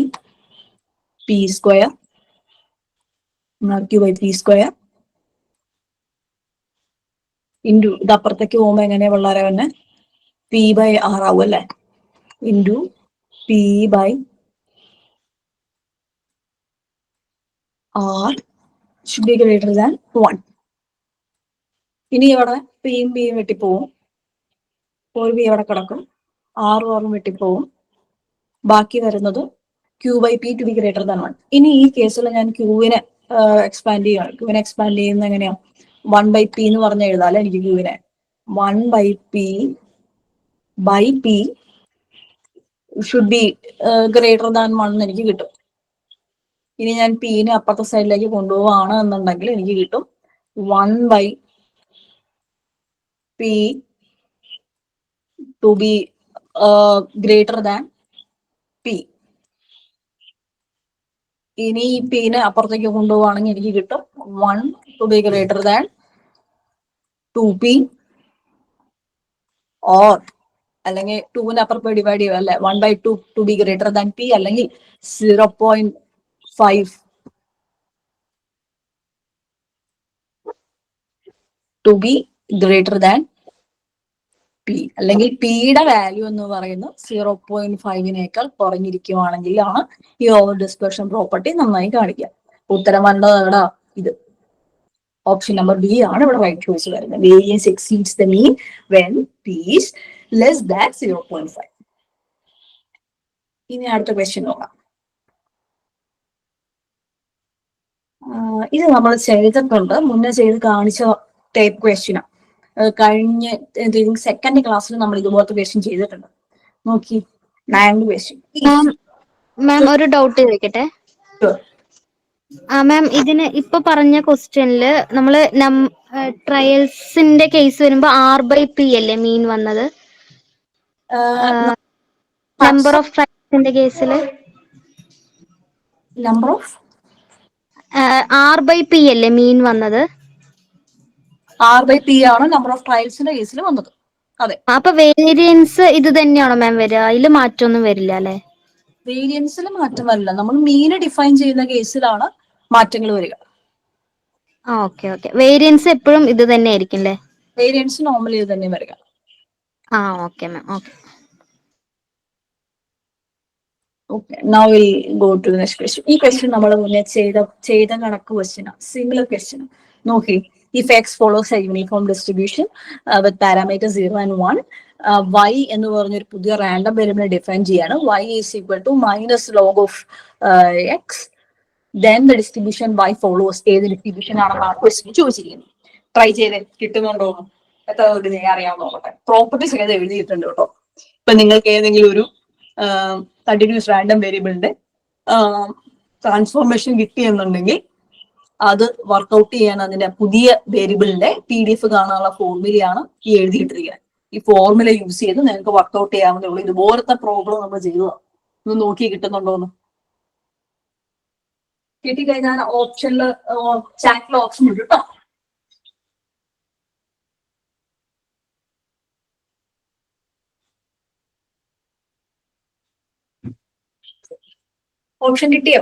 P square, R Q by P square into ഇത് അപ്പുറത്തേക്ക് പോകുമ്പോ എങ്ങനെയാ പിള്ളേരെ തന്നെ പി ബൈ ആർ ആവും അല്ലെ? Into P by R should be greater than 1. ഇനി ഇവിടെ പിയും ബിയും വെട്ടിപ്പോവും, ഒരു ബി അവിടെ കിടക്കും, ആറും വെട്ടിപ്പോവും. ബാക്കി വരുന്നത് Q by P to be greater than 1. ഇനി ഈ കേസിൽ ഞാൻ ക്യൂവിനെ എക്സ്പാൻഡ് ചെയ്യുകയാണ്. ക്യൂവിനെ എക്സ്പാൻഡ് ചെയ്യുന്നത് എങ്ങനെയാ? 1 ബൈ പി എന്ന് പറഞ്ഞ് എഴുതാല്ലേ എനിക്ക് ക്യൂവിനെ. 1 by P by P should be greater than 1 എന്ന് എനിക്ക് കിട്ടും. ഇനി ഞാൻ പിനെ അപ്പുറത്തെ സൈഡിലേക്ക് കൊണ്ടുപോവാണ് എന്നുണ്ടെങ്കിൽ എനിക്ക് കിട്ടും 1 by P to be greater than P. ഇനി ഈ പിനെ അപ്പുറത്തേക്ക് കൊണ്ടുപോവാണെങ്കിൽ എനിക്ക് കിട്ടും 1 to be greater than 2p or അല്ലെങ്കിൽ 2നെ അപ്പുറത്ത് ഡിവൈഡ് ചെയ്യുക അല്ലെ? 1 by 2 to be greater than P, അല്ലെങ്കിൽ 0.5 to be greater than P. അല്ലെങ്കിൽ പിയുടെ വാല്യൂ എന്ന് പറയുന്നത് 0.5 കുറഞ്ഞിരിക്കുവാണെങ്കിലാണ് ഈ ഓവർ ഡിസ്പെർഷൻ പ്രോപ്പർട്ടി നന്നായി കാണിക്കുക. ഉത്തരം വന്നത് എവിടാ? ഇത് ഓപ്ഷൻ നമ്പർ ബി ആണ് ഇവിടെ റൈറ്റ് ചോയ്സ് വരുന്നത്. Variance exceeds the mean when P is less than 0.5. ഇനി അടുത്ത ക്വസ്റ്റ്യൻ നോക്കാം. ഇത് നമ്മൾ ചെയ്തിട്ടുണ്ട്, മുന്നേ ചെയ്ത് കാണിച്ച ടൈപ്പ് ക്വസ്റ്റ്യനാണ്. കഴിഞ്ഞ സെക്കൻഡ് ക്ലാസ്സിൽ നമ്മൾ ഇതുപോലത്തെ ക്വസ്റ്റ്യൻ ചെയ്തിട്ടുണ്ട്. നോക്കി, 9th ക്വസ്റ്റ്യൻ. മാം ഒരു ഡൗട്ട് ചോദിക്കട്ടെ? മാം ഇതിന് ഇപ്പൊ പറഞ്ഞ ക്വസ്റ്റ്യനില് നമ്മള് ട്രയൽസിന്റെ കേസ് വരുമ്പോ ആർ ബൈ പി അല്ലേ മീൻ വന്നത്? നമ്പർ ഓഫ് ട്രയൽസിന്റെ കേസില് number of R by P അല്ലേ മീൻ വന്നത്? ആർ ബൈ പി ആണ് നമ്പർ ഓഫ് ട്രയൽസിന്റെ കേസിൽ വന്നത്. അതെ. അപ്പൊ വേരിയൻസ് ഇത് തന്നെയാണോ മാം വരിക? അതിൽ മാറ്റമൊന്നും വരില്ല അല്ലെ? വേരിയൻസിൽ മാറ്റം വരില്ല. നമ്മൾ മീന് ഡിഫൈൻ ചെയ്യുന്ന കേസിലാണ് മാറ്റങ്ങൾ വരിക. Okay okay. വേരിയൻസ് എപ്പോഴും ഇത് തന്നെ ആയിരിക്കും അല്ലേ? വേരിയൻസ് നോർമലി ഇത് തന്നെ വരിക. Okay ma'am. Okay. Okay, now we'll go to the next question. ഈ ക്വസ്റ്റ്യൻ നമ്മൾ മുന്നേ ചെയ്ത കണക്ക് ക്വസ്റ്റ്യൻ ആണ്, സിമിലർ ക്വസ്റ്റ്യൻ. നോക്കി, if x follows a uniform distribution with parameter 0 and 1, y എന്ന് പറഞ്ഞൊരു പുതിയ റാൻഡം വേരിയബിളിനെ ഡിഫൈൻ ചെയ്യാണ്. y is equal to minus log of x, then the distribution y follows. ഏത് ഡിസ്ട്രിബ്യൂഷൻ ആണെന്ന് ആ ക്വസ്റ്റ്യൻ ചോദിച്ചിരിക്കുന്നത്. ട്രൈ ചെയ്ത് കിട്ടുന്നുണ്ടോ? എത്ര അറിയാവുന്ന നോക്കട്ടെ. പ്രോപ്പർട്ടീസ് ഏത് എഴുതിയിട്ടുണ്ട് കേട്ടോ. ഇപ്പൊ നിങ്ങൾക്ക് ഏതെങ്കിലും ഒരു കണ്ടിന്യൂസ് റാൻഡം വേരിയബിളിന്റെ ട്രാൻസ്ഫോർമേഷൻ കിട്ടിയെന്നുണ്ടെങ്കിൽ അത് വർക്ക്ഔട്ട് ചെയ്യാൻ അതിന്റെ പുതിയ വേരിയബിളിന്റെ PDF കാണാനുള്ള ഫോർമുലയാണ് ഈ എഴുതിയിട്ടിരിക്കുന്നത്. ഈ ഫോർമുല യൂസ് ചെയ്ത് നിങ്ങൾക്ക് വർക്ക്ഔട്ട് ചെയ്യാവുന്നേ ഉള്ളൂ. ഇതുപോലത്തെ പ്രോബ്ലം നമ്മൾ ചെയ്തതാണ്. ഒന്ന് നോക്കി കിട്ടുന്നുണ്ടോന്ന്. കിട്ടിക്കഴിഞ്ഞാൽ ഓപ്ഷനിൽ ചാറ്റിൽ ഓപ്ഷൻ ഉണ്ട് കേട്ടോ. ഓപ്ഷൻ കിട്ടിയോ?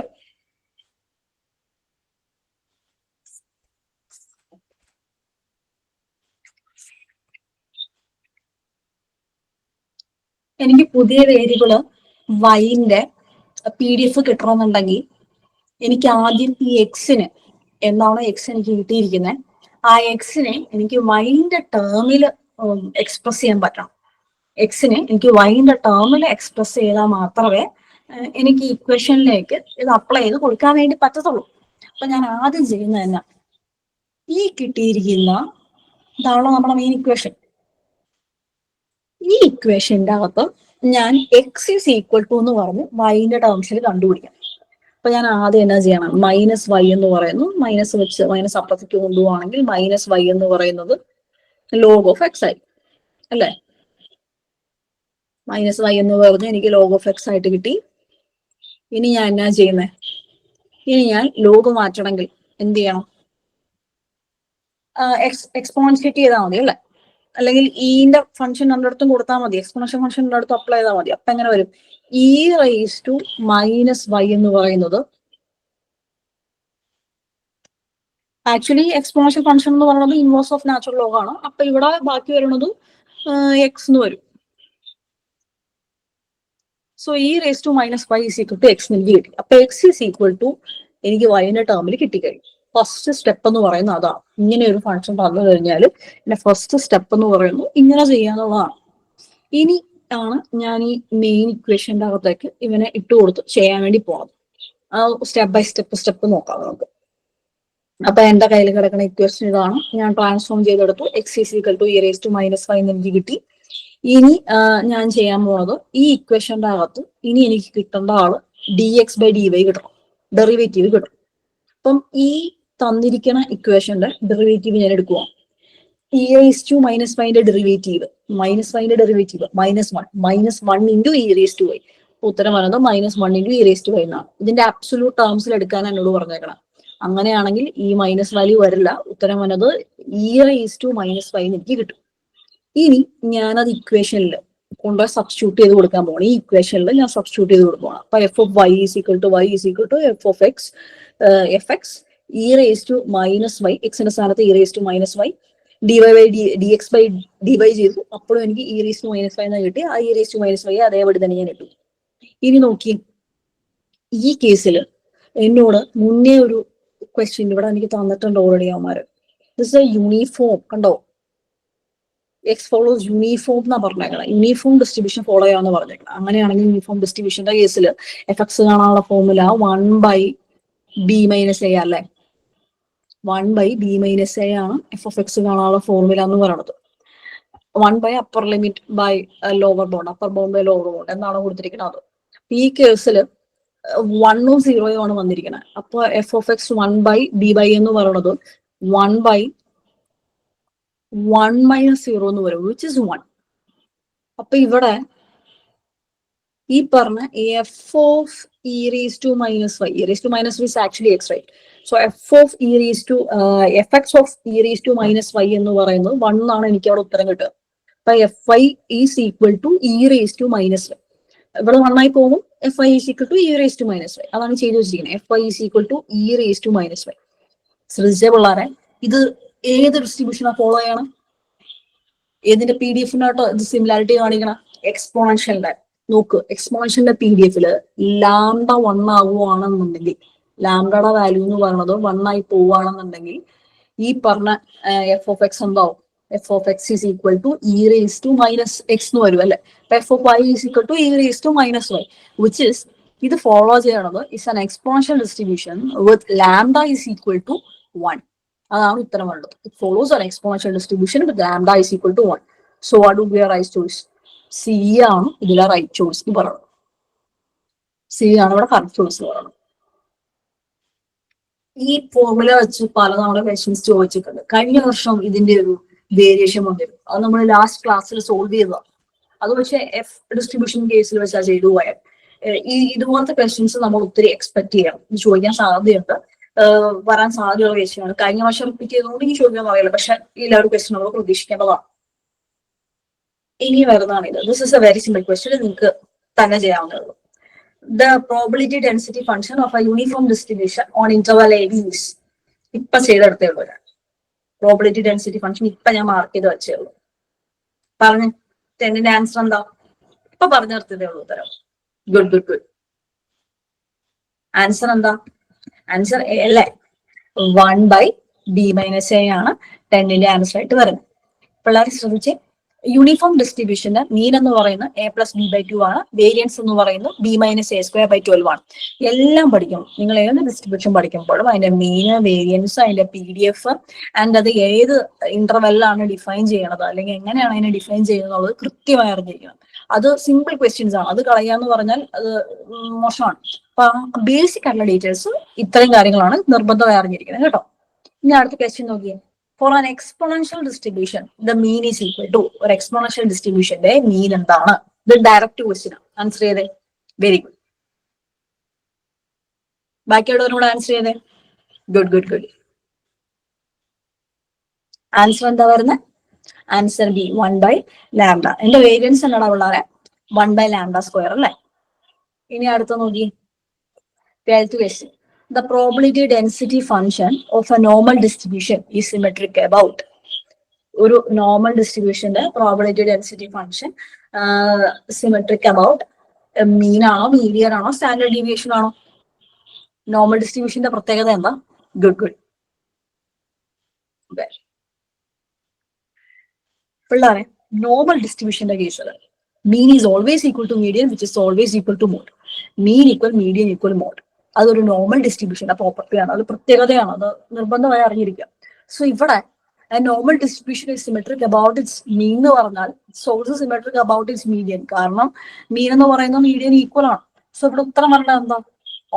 എനിക്ക് പുതിയ വേരിയബിള് വൈന്റെ PDF കിട്ടണമെന്നുണ്ടെങ്കിൽ എനിക്ക് ആദ്യം ഈ എക്സിന് എന്നാണോ എക്സ് എനിക്ക് കിട്ടിയിരിക്കുന്നത് ആ എക്സിനെ എനിക്ക് വൈന്റെ ടേമിൽ എക്സ്പ്രസ് ചെയ്യാൻ പറ്റണം. എക്സിനെ എനിക്ക് വൈന്റെ ടേമിൽ എക്സ്പ്രസ് ചെയ്താൽ മാത്രമേ എനിക്ക് ഇക്വേഷനിലേക്ക് ഇത് അപ്ലൈ ചെയ്ത് കൊടുക്കാൻ വേണ്ടി പറ്റത്തുള്ളൂ. അപ്പൊ ഞാൻ ആദ്യം ചെയ്യുന്നത് തന്നെ ഈ കിട്ടിയിരിക്കുന്ന ഇതാണല്ലോ നമ്മുടെ മെയിൻ ഇക്വേഷൻ. ഈ ഇക്വേഷന്റെ അകത്ത് ഞാൻ എക്സ് ഈസ് ഈക്വൽ ടു എന്ന് പറഞ്ഞ് വൈന്റെ ടേംസിൽ കണ്ടുപിടിക്കണം. അപ്പൊ ഞാൻ ആദ്യം എന്നാ ചെയ്യണം? മൈനസ് വൈ എന്ന് പറയുന്നു, മൈനസ് വെച്ച് മൈനസ് അപ്പുറത്തേക്ക് കൊണ്ടുപോവാണെങ്കിൽ മൈനസ് വൈ എന്ന് പറയുന്നത് ലോഗ് ഓഫ് എക്സ് ആയി അല്ലെ? മൈനസ് വൈ എന്ന് പറഞ്ഞ് എനിക്ക് ലോഗ് ഓഫ് എക്സ് ആയിട്ട് കിട്ടി. ഇനി ഞാൻ എന്നാ ചെയ്യുന്നത്? ഇനി ഞാൻ ലോഗ് മാറ്റണമെങ്കിൽ എന്ത് ചെയ്യണം? എക്സ്പോണൻഷ്യേറ്റ് ചെയ്താൽ മതി അല്ലെ? അല്ലെങ്കിൽ ഇന്റെ ഫംഗ്ഷൻ രണ്ടിടത്തും കൊടുത്താൽ മതി, എക്സ്പോണൻഷ്യൽ ഫംഗ്ഷൻ രണ്ടിടത്തും അപ്ലൈ ചെയ്താൽ മതി. അപ്പൊ എങ്ങനെ വരും? E raise to minus Y എന്ന് പറയുന്നത് ആക്ച്വലി എക്സ്പോണൻഷ്യൽ ഫംഗ്ഷൻ എന്ന് പറയുന്നത് ഇൻവേഴ്സ് ഓഫ് നാച്ചുറൽ ലോഗ് ആണ്. അപ്പൊ ഇവിടെ ബാക്കി വരുന്നത് എക്സ് എന്ന് വരും. So E raise to minus Y is equal to X എനിക്ക് കിട്ടി. അപ്പൊ എക്സ് ഈസ് ഈക്വൽ ടു എനിക്ക് വൈന്റെ ടേമിൽ കിട്ടിക്കഴിഞ്ഞു. ഫസ്റ്റ് സ്റ്റെപ്പ് എന്ന് പറയുന്നത് അതാണ്. ഇങ്ങനെ ഒരു ഫംഗ്ഷൻ തന്നു കഴിഞ്ഞാൽ എന്റെ ഫസ്റ്റ് സ്റ്റെപ്പ് എന്ന് പറയുന്നത് ഇങ്ങനെ ചെയ്യാന്നുള്ളതാണ്. ഇനി ആണ് ഞാൻ ഈ മെയിൻ ഇക്വേഷന്റെ അകത്തേക്ക് ഇവനെ ഇട്ടുകൊടുത്ത് ചെയ്യാൻ വേണ്ടി പോകണം. സ്റ്റെപ്പ് ബൈ സ്റ്റെപ്പ് നോക്കാം നമുക്ക്. അപ്പൊ എന്റെ കയ്യിൽ കിടക്കുന്ന ഇക്വേഷൻ ഇതാണ്. ഞാൻ ട്രാൻസ്ഫോം ചെയ്തെടുത്തു. X is equal to E raise to minus Y എന്ന് എനിക്ക് കിട്ടി. ഇനി ഞാൻ ചെയ്യാൻ പോകുന്നത് ഈ ഇക്വേഷന്റെ അകത്ത് ഇനി എനിക്ക് കിട്ടേണ്ട ആള് dx/dy കിട്ടണം, ഡെറിവേറ്റീവ് കിട്ടണം. അപ്പം ഈ തന്നിരിക്കുന്ന ഇക്വേഷന്റെ ഡെറിവേറ്റീവ് ഞാൻ എടുക്കുക. ഇ റൈസ് ടു മൈനസ് വൈന്റെ ഡെറിവേറ്റീവ്, മൈനസ് വൈന്റെ derivative -1 into E raise to Y. ഉത്തരം വരുന്നത് -1 into E raise to Y എന്നാണ്. ഇതിന്റെ അബ്സൊല്യൂട്ട് ടേംസിൽ എടുക്കാൻ എന്നോട് പറഞ്ഞേക്കണം. അങ്ങനെയാണെങ്കിൽ ഈ മൈനസ് വാല്യൂ വരില്ല. ഉത്തരം വന്നത് E raise to minus Y എനിക്ക് കിട്ടും. ഇനി ഞാനത് ഇക്വേഷനിൽ കൊണ്ടുപോയി സബ്സ്റ്റിറ്റ്യൂട്ട് ചെയ്ത് കൊടുക്കാൻ പോകണം. ഈ ഇക്വേഷനിൽ ഞാൻ സബ്സ്റ്റിറ്റ്യൂട്ട് ചെയ്ത് കൊടുക്കണം. അപ്പൊ F of Y is equal to F of X F X E raise to minus Y, എക്സിന്റെ സ്ഥാനത്ത് E raise to minus Y, dx/dy ചെയ്തു. അപ്പോഴും എനിക്ക് E raise to minus Y എന്ന് കിട്ടി. ആ E raise to minus Y അതേപടി തന്നെ ഞാൻ ഇട്ടു. ഇനി നോക്കി, ഈ കേസിൽ എന്നോട് മുന്നേ ഒരു ക്വസ്റ്റ്യൻ ഇവിടെ എനിക്ക് തന്നിട്ടുണ്ട് ഓൾറെഡി അവന്മാര്. ദിസ് എ യൂണിഫോം, കണ്ടോ? എക്സ് ഫോളോസ് യൂണിഫോം എന്നാ പറഞ്ഞേക്കണം. യൂണിഫോം ഡിസ്ട്രിബ്യൂഷൻ ഫോളോ ചെയ്യാന്ന് പറഞ്ഞേക്കണം. അങ്ങനെയാണെങ്കിൽ യൂണിഫോം ഡിസ്ട്രിബ്യൂഷന്റെ കേസിൽ എഫ് എക്സ് കാണാനുള്ള ഫോർമുല 1/b-a അല്ലെ? 1/b-a ആണ് എഫ് ഓഫ് എക്സ് കാണാനുള്ള ഫോർമുല എന്ന് പറയുന്നത്. 1 upper limit by lower bound, upper bound by lower bound എന്നാണ് കൊടുത്തിരിക്കുന്നത്. ഈ കേസിൽ 1ഉം 0ഉം ആണ് വന്നിരിക്കുന്നത്. അപ്പൊ എഫ് ഓഫ് എക്സ് 1/b എന്ന് പറയുന്നത് 1/1 - 0 എന്ന് വരും, വിച്ച് ഇസ് 1. അപ്പൊ ഇവിടെ ഈ പറഞ്ഞ F of E raise to minus Y, E raise to minus Y is actually X, right? So F of E raise to F X of E raise to minus Y എന്ന് പറയുന്നത് 1 എന്നാണ് എനിക്ക് അവിടെ ഉത്തരം കിട്ടുക. അപ്പൊ F I is equal to E raise to minus Y. ഇവിടെ 1 ആയി പോകും. F I is equal to E raise to minus Y. അതാണ് ചെയ്ത് വെച്ചിരിക്കുന്നത്. F I is equal to E raise to minus Y. ശ്രദ്ധിച്ച പിള്ളേരെ, ഇത് ഏത് ഡിസ്ട്രിബ്യൂഷനാ ഫോളോ ചെയ്യണം? ഏതിന്റെ പി ഡി എഫിനോട്ടോ ഇത് സിമിലാരിറ്റി കാണിക്കണം? എക്സ്പോണൻഷ്യലിന്റെ. നോക്ക്, എക്സ്പോണൻഷ്യലിന്റെ പി ഡി എഫില് ലാംഡ 1 ആവുകയാണെന്നുണ്ടെങ്കിൽ, ലാംഡയുടെ വാല്യൂ എന്ന് പറയുന്നത് 1 ആയി പോവുകയാണെന്നുണ്ടെങ്കിൽ ഈ പറഞ്ഞ എഫ് ഓഫ് എക്സ് എന്താവും? F of X is equal to E raise to minus X എന്ന് വരും അല്ലെ. F of Y is equal to E raise to minus Y, which is, ഇത് ഫോളോ ചെയ്യണത് is an exponential distribution with lambda is equal to 1. അതാണ് ഉത്തരം വേണ്ടത്. It follows an exponential distribution with lambda is equal to 1. So what would be your right choice? C ആണ് ഇതിലെ റൈറ്റ് ചോയ്സ് എന്ന് പറയുന്നത്. സി ആണ് ഇവിടെ കറക്റ്റ് ചോയ്സ് എന്ന് പറയുന്നത്. ഈ ഫോർമുല വെച്ച് പലതവണ ക്വസ്റ്റ്യൻസ് ചോദിച്ചിട്ടുണ്ട്. കഴിഞ്ഞ വർഷം ഇതിന്റെ ഒരു വേരിയേഷൻ വന്നിരുന്നു. അത് നമ്മൾ ലാസ്റ്റ് ക്ലാസ്സിൽ സോൾവ് ചെയ്തതാണ്. അത് പക്ഷേ എഫ് ഡിസ്ട്രിബ്യൂഷൻ കേസിൽ വെച്ചാൽ ചെയ്തു പോയാൽ ഇതുപോലത്തെ ക്വസ്റ്റ്യൻസ് നമ്മൾ ഒത്തിരി എക്സ്പെക്ട് ചെയ്യണം. ഇത് ചോദിക്കാൻ സാധ്യതയുണ്ട്, വരാൻ സാധ്യതയുള്ള ക്വസ്റ്റ്യനാണ്. കഴിഞ്ഞ വർഷം റിപ്പീറ്റ് ചെയ്തുകൊണ്ട് എനിക്ക് ചോദിക്കാൻ അറിയില്ല, പക്ഷെ ഈ ഒരു ക്വസ്റ്റ്യൻ നമ്മൾ പ്രതീക്ഷിക്കേണ്ടതാണ്. ഇനി വരുന്നതാണ് ഇത്. This is A very simple question, നിങ്ങൾക്ക് തന്നെ ചെയ്യാവുന്നേ ഉള്ളൂ. The probability density function of a uniform distribution on interval AB is. ഇപ്പൊ ചെയ്തെടുത്തേ ഉള്ളൂ. പ്രോബിലിറ്റി ഡെൻസിറ്റി ഫംഗ്ഷൻ ഇപ്പൊ ഞാൻ മാർക്ക് ചെയ്ത് വെച്ചേ ഉള്ളൂ. പറഞ്ഞു 10ന്റെ ആൻസർ എന്താ? ഇപ്പൊ പറഞ്ഞു നിർത്തിയതേ ഉള്ളൂ ഉത്തരം. Good good good. ആൻസർ എന്താ? ആൻസർ എ അല്ലേ? 1/b-a ആണ് 10ന്റെ ആൻസർ ആയിട്ട് വരുന്നത്. പിള്ളേർ ശ്രദ്ധിച്ചേ, യൂണിഫോം ഡിസ്ട്രിബ്യൂഷന്റെ മീൻ എന്ന് പറയുന്നത് a+b/2 ആണ്. വേരിയൻസ് എന്ന് പറയുന്നത് b-a²/12 ആണ്. എല്ലാം പഠിക്കണം. നിങ്ങൾ ഏത് ഡിസ്ട്രിബ്യൂഷൻ പഠിക്കുമ്പോഴും അതിന്റെ മീന്, വേരിയൻസ്, അതിന്റെ PDF ആൻഡ് അത് ഏത് ഇന്റർവെല്ലാണ് ഡിഫൈൻ ചെയ്യണത്, അല്ലെങ്കിൽ എങ്ങനെയാണ് അതിനെ ഡിഫൈൻ ചെയ്യുന്നത് കൃത്യമായി അറിഞ്ഞിരിക്കണം. അത് സിമ്പിൾ ക്വസ്റ്റ്യൻസ് ആണ്. അത് കളയാന്ന് പറഞ്ഞാൽ അത് മോശമാണ്. അപ്പൊ ബേസിക് ആയിട്ടുള്ള ഡീറ്റെയിൽസ് ഇത്രയും കാര്യങ്ങളാണ് നിർബന്ധമായി അറിഞ്ഞിരിക്കുന്നത് കേട്ടോ. ഇനി അടുത്ത ക്വസ്റ്റ്യൻ നോക്കിയേ. For an exponential distribution, the mean is equal to. ഒരു എക്സ്പോണൻഷ്യൽ ഡിസ്ട്രിബ്യൂഷന്റെ മീൻ എന്താണ്? ഇത് ഡയറക്റ്റ് ക്വസ്റ്റ്യൻ. ആൻസർ ചെയ്തേ. Very good. ബാക്കിയുള്ളവരോട് ആൻസർ ചെയ്തേ. Good good good. ആൻസർ എന്താ വരുന്നത്? Answer B, 1/λ. എന്റെ വേരിയൻസ് എന്താ പിള്ളേരെ? 1/λ² അല്ലേ. ഇനി അടുത്ത നോക്കി, 12th question. The probability density function of a normal distribution is symmetric about. ഒരു നോർമൽ ഡിസ്ട്രിബ്യൂഷന്റെ probability density function symmetric about mean ആണോ, മീഡിയൻ ആണോ, സ്റ്റാൻഡേർഡ് ഡീവിയേഷൻ ആണോ? നോർമൽ ഡിസ്ട്രിബ്യൂഷന്റെ പ്രത്യേകത എന്താ? Good good. പിള്ളേരെ, നോർമൽ ഡിസ്ട്രിബ്യൂഷന്റെ കേസിൽ mean is always equal to median, which is always equal to mode. Mean equal median equal mode. അതൊരു നോർമൽ ഡിസ്ട്രിബ്യൂഷന്റെ പ്രോപ്പർട്ടിയാണ്, അത് പ്രത്യേകതയാണ്, അത് നിർബന്ധമായി അറിഞ്ഞിരിക്കുക. സോ ഇവിടെ normal distribution is symmetric about its mean എന്ന് പറഞ്ഞാൽ it's also symmetric about it's median. കാരണം മീൻ എന്ന് പറയുന്നത് മീഡിയൻ ഈക്വൽ ആണ്. സോ ഇവിടെ ഉത്തരം വരേണ്ടത് എന്താ?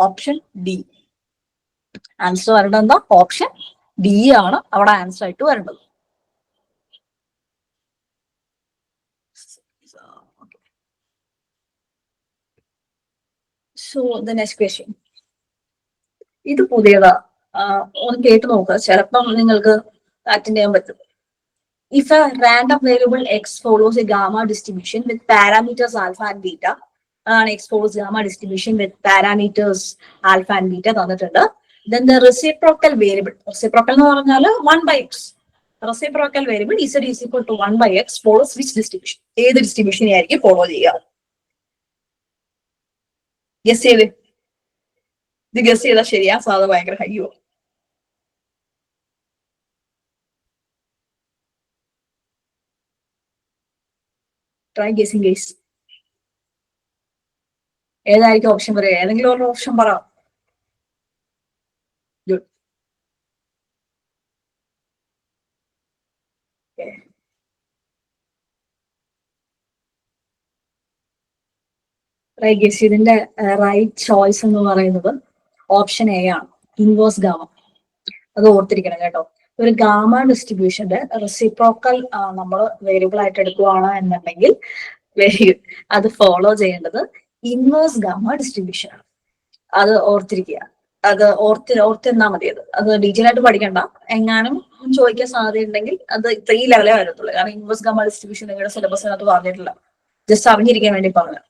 Option D. ആൻസർ വരേണ്ടത് എന്താ? ഓപ്ഷൻ ഡി ആണ് അവിടെ ആൻസർ ആയിട്ട് വരേണ്ടത്. So the next question. ഇത് പുതിയതാ, ഒന്ന് കേട്ട് നോക്കുക, ചിലപ്പം നിങ്ങൾക്ക് അറ്റൻഡ് ചെയ്യാൻ പറ്റും. If a random variable x follows a gamma distribution with parameters alpha and beta, x follows gamma distribution with parameters alpha and beta തന്നിട്ടുണ്ട്. Then the reciprocal variable, reciprocal എന്ന് പറഞ്ഞാൽ 1/x, reciprocal variable z is equal to 1/x follows which distribution? ഏത് ഡിസ്ട്രിബ്യൂഷൻ ആയിരിക്കും ഫോളോ ചെയ്യുക? ഗസ് ചെയ്ത്. ഇത് ഗസ് ചെയ്താൽ ശരിയാ, സാധാ ഭയങ്കര ഹയ്യോ. Try guessing guess. ഏതായിരിക്കും ഓപ്ഷൻ പറയുക? ഏതെങ്കിലും ഒരു ഓപ്ഷൻ പറ. Try guess. ഇതിന്റെ റൈറ്റ് ചോയ്സ് എന്ന് പറയുന്നത് ഓപ്ഷൻ എ ആണ്, ഇൻവേഴ്സ് ഗാമ. അത് ഓർത്തിരിക്കണം കേട്ടോ. ഒരു ഗാമ ഡിസ്ട്രിബ്യൂഷന്റെ റെസിപ്രോക്കൽ നമ്മൾ വേരിയബിൾ ആയിട്ട് എടുക്കുകയാണ് എന്നുണ്ടെങ്കിൽ വെരി ഗുഡ്, അത് ഫോളോ ചെയ്യേണ്ടത് ഇൻവേഴ്സ് ഗാമ ഡിസ്ട്രിബ്യൂഷൻ ആണ്. അത് ഓർത്തിരിക്കുക. അത് ഓർത്തെന്നാ മതി. അത് ഡീറ്റെയിൽ ആയിട്ട് പഠിക്കണ്ട. എങ്ങാനും ചോദിക്കാൻ സാധ്യതയുണ്ടെങ്കിൽ അത് ഈ ലെവലേ വരത്തുള്ളൂ. കാരണം ഇൻവേഴ്സ് ഗാമ ഡിസ്ട്രിബ്യൂഷൻ നിങ്ങളുടെ സിലബസിനകത്ത് പറഞ്ഞിട്ടില്ല, ജസ്റ്റ് അറിഞ്ഞിരിക്കാൻ വേണ്ടി പറഞ്ഞു.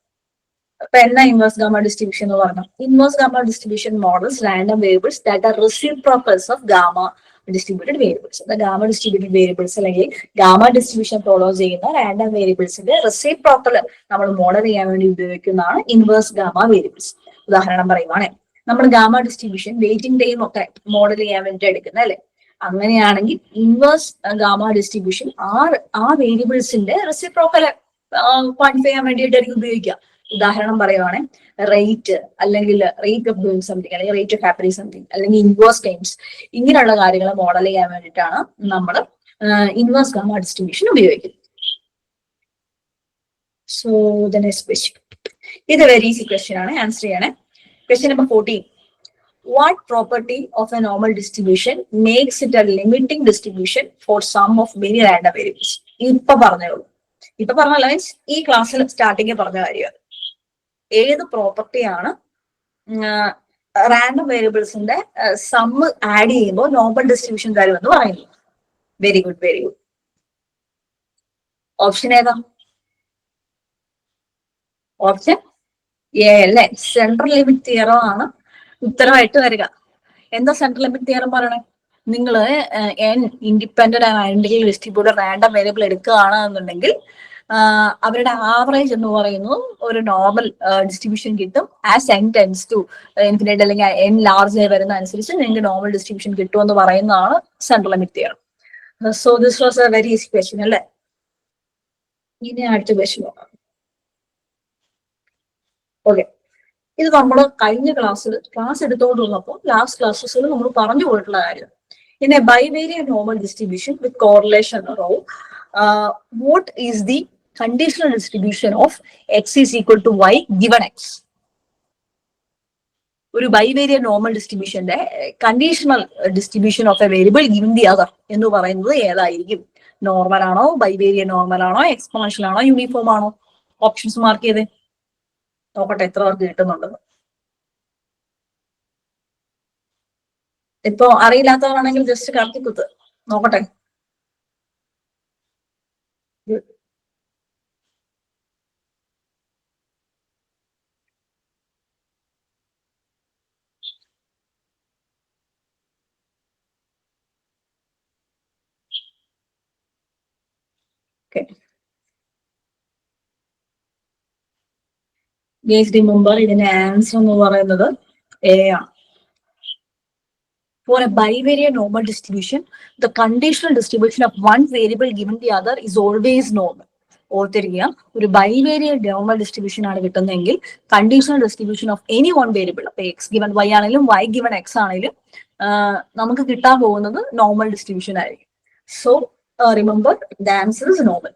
അപ്പൊ എന്നാ ഇൻവേഴ്സ് ഗാമ ഡിസ്ട്രിബ്യൂഷൻ എന്ന് പറഞ്ഞാൽ, inverse gamma distribution models random variables that are reciprocals of gamma distributed variables. Gamma distributed variables അല്ലെങ്കിൽ ഗാമ ഡിസ്ട്രിബ്യൂഷൻ ഫോളോ ചെയ്യുന്ന റാൻഡം വേരിയബിൾസിന്റെ റെസിപ്രോക്കൽ നമ്മൾ മോഡൽ ചെയ്യാൻ വേണ്ടി ഉപയോഗിക്കുന്നതാണ് ഇൻവേഴ്സ് ഗാമ വേരിയബിൾസ്. ഉദാഹരണം പറയുവാണേ, നമ്മൾ ഗാമ ഡിസ്ട്രിബ്യൂഷൻ വെയിറ്റിംഗ് ടൈം ഒക്കെ മോഡൽ ചെയ്യാൻ വേണ്ടി എടുക്കുന്നത് അല്ലെ. അങ്ങനെയാണെങ്കിൽ ഇൻവേഴ്സ് ഗാമ ഡിസ്ട്രിബ്യൂഷൻ ആ വേരിയബിൾസിന്റെ റെസിപ്രോക്കൽ ക്വാണ്ടിഫൈ ചെയ്യാൻ വേണ്ടിയിട്ടായിരിക്കും ഉപയോഗിക്കുക. ഉദാഹരണം പറയുവാണെങ്കിൽ റേറ്റ്, അല്ലെങ്കിൽ റേറ്റ് ഓഫ് ഡൂയിങ് സംതിങ്, അല്ലെങ്കിൽ റേറ്റ് ഓഫ് ഹാപ്പനിങ് സംതിങ്, അല്ലെങ്കിൽ ഇൻവേഴ്സ് ടൈംസ്, ഇങ്ങനെയുള്ള കാര്യങ്ങൾ മോഡൽ ചെയ്യാൻ വേണ്ടിയിട്ടാണ് നമ്മൾ ഇൻവേഴ്സ് ഗാമ ഡിസ്ട്രിബ്യൂഷൻ ഉപയോഗിക്കുന്നത്. സോ ദ നെക്സ്റ്റ് ക്വസ്റ്റ്യൻ, ഇത് വെരി ഈസി ക്വസ്റ്റ്യൻ ആണ്, ആൻസർ ചെയ്യണേ. Question number 14. What property of a normal distribution makes it a limiting distribution for sum of many random variables? ഇപ്പൊ പറഞ്ഞോളൂ. ഇപ്പൊ പറഞ്ഞല്ല, മീൻസ് ഈ ക്ലാസ്സിൽ സ്റ്റാർട്ടിങ് പറഞ്ഞ കാര്യം. ഏത് പ്രോപ്പർട്ടിയാണ് റാൻഡം വേരിയബിൾസിന്റെ സമ്മ് ആഡ് ചെയ്യുമ്പോൾ നോർമൽ ഡിസ്ട്രിബ്യൂഷൻ തരുമെന്ന് പറയുന്നു? Very good, very good. Option ഏതാ? ഓപ്ഷൻ എ അല്ലേ, സെൻട്രൽ ലിമിറ്റ് തിയറം ആണ് ഉത്തരമായിട്ട് വരിക. എന്താ സെൻട്രൽ ലിമിറ്റ് തിയറം പറയണേ? നിങ്ങൾ n independent and identical distributed random variable എടുക്കുകയാണ് എന്നുണ്ടെങ്കിൽ അവരുടെ ആവറേജ് എന്ന് പറയുന്നത് ഒരു നോർമൽ ഡിസ്ട്രിബ്യൂഷൻ കിട്ടും. As n tends to infinite അല്ലെങ്കിൽ n ലാർജ് ആയി വരുന്ന അനുസരിച്ച് നിങ്ങൾക്ക് നോർമൽ ഡിസ്ട്രിബ്യൂഷൻ കിട്ടും എന്ന് പറയുന്നതാണ് central limit theorem. So this was a very easy question അല്ലേ. ഇനി അടുത്ത ക്വസ്റ്റ്യൻ നോക്കാം. ഓക്കെ, ഇത് നമ്മൾ കഴിഞ്ഞ ക്ലാസ് എടുത്തോണ്ടിരുന്നപ്പോൾ ലാസ്റ്റ് ക്ലാസ്സസിൽ നമ്മൾ പറഞ്ഞു പോയിട്ടുള്ള കാര്യം. In a bivariate normal distribution with correlation rho, what is the conditional distribution of X is equal to Y given X? ഒരു ബൈവേരിയൻ നോർമൽ ഡിസ്ട്രിബ്യൂഷന്റെ conditional distribution of a variable given the other എന്ന് പറയുന്നത് ഏതായിരിക്കും? നോർമൽ ആണോ, ബൈവേരിയൻ നോർമൽ ആണോ, എക്സ്പോണൻഷ്യൽ ആണോ, യൂണിഫോം ആണോ? ഓപ്ഷൻസ് മാർക്ക് ചെയ്തേ, നോക്കട്ടെ എത്ര പേർക്ക് കിട്ടുന്നുണ്ടെന്ന്. ഇപ്പൊ അറിയില്ലാത്തവരാണെങ്കിൽ ജസ്റ്റ് കറക്കിക്കുത്ത് നോക്കട്ടെ. ഗൈസ് റിമെമ്പർ, ഇതിന്റെ ആൻസർ എന്ന് പറയുന്നത് എ ആണ്. For a bivariate normal distribution, the conditional distribution of one variable given the other is always normal. ഓർത്തിരിക്കുക, ഒരു ബൈവേരിയന്റ് നോർമൽ ഡിസ്ട്രിബ്യൂഷൻ ആണ് കിട്ടുന്നതെങ്കിൽ conditional distribution of any one variable, അപ്പൊ എക്സ് ഗിവൺ വൈ ആണെങ്കിലും വൈ ഗിവൺ എക്സ് ആണെങ്കിലും നമുക്ക് കിട്ടാൻ പോകുന്നത് നോർമൽ ഡിസ്ട്രിബ്യൂഷൻ ആയിരിക്കും. So remember, the answer is normal.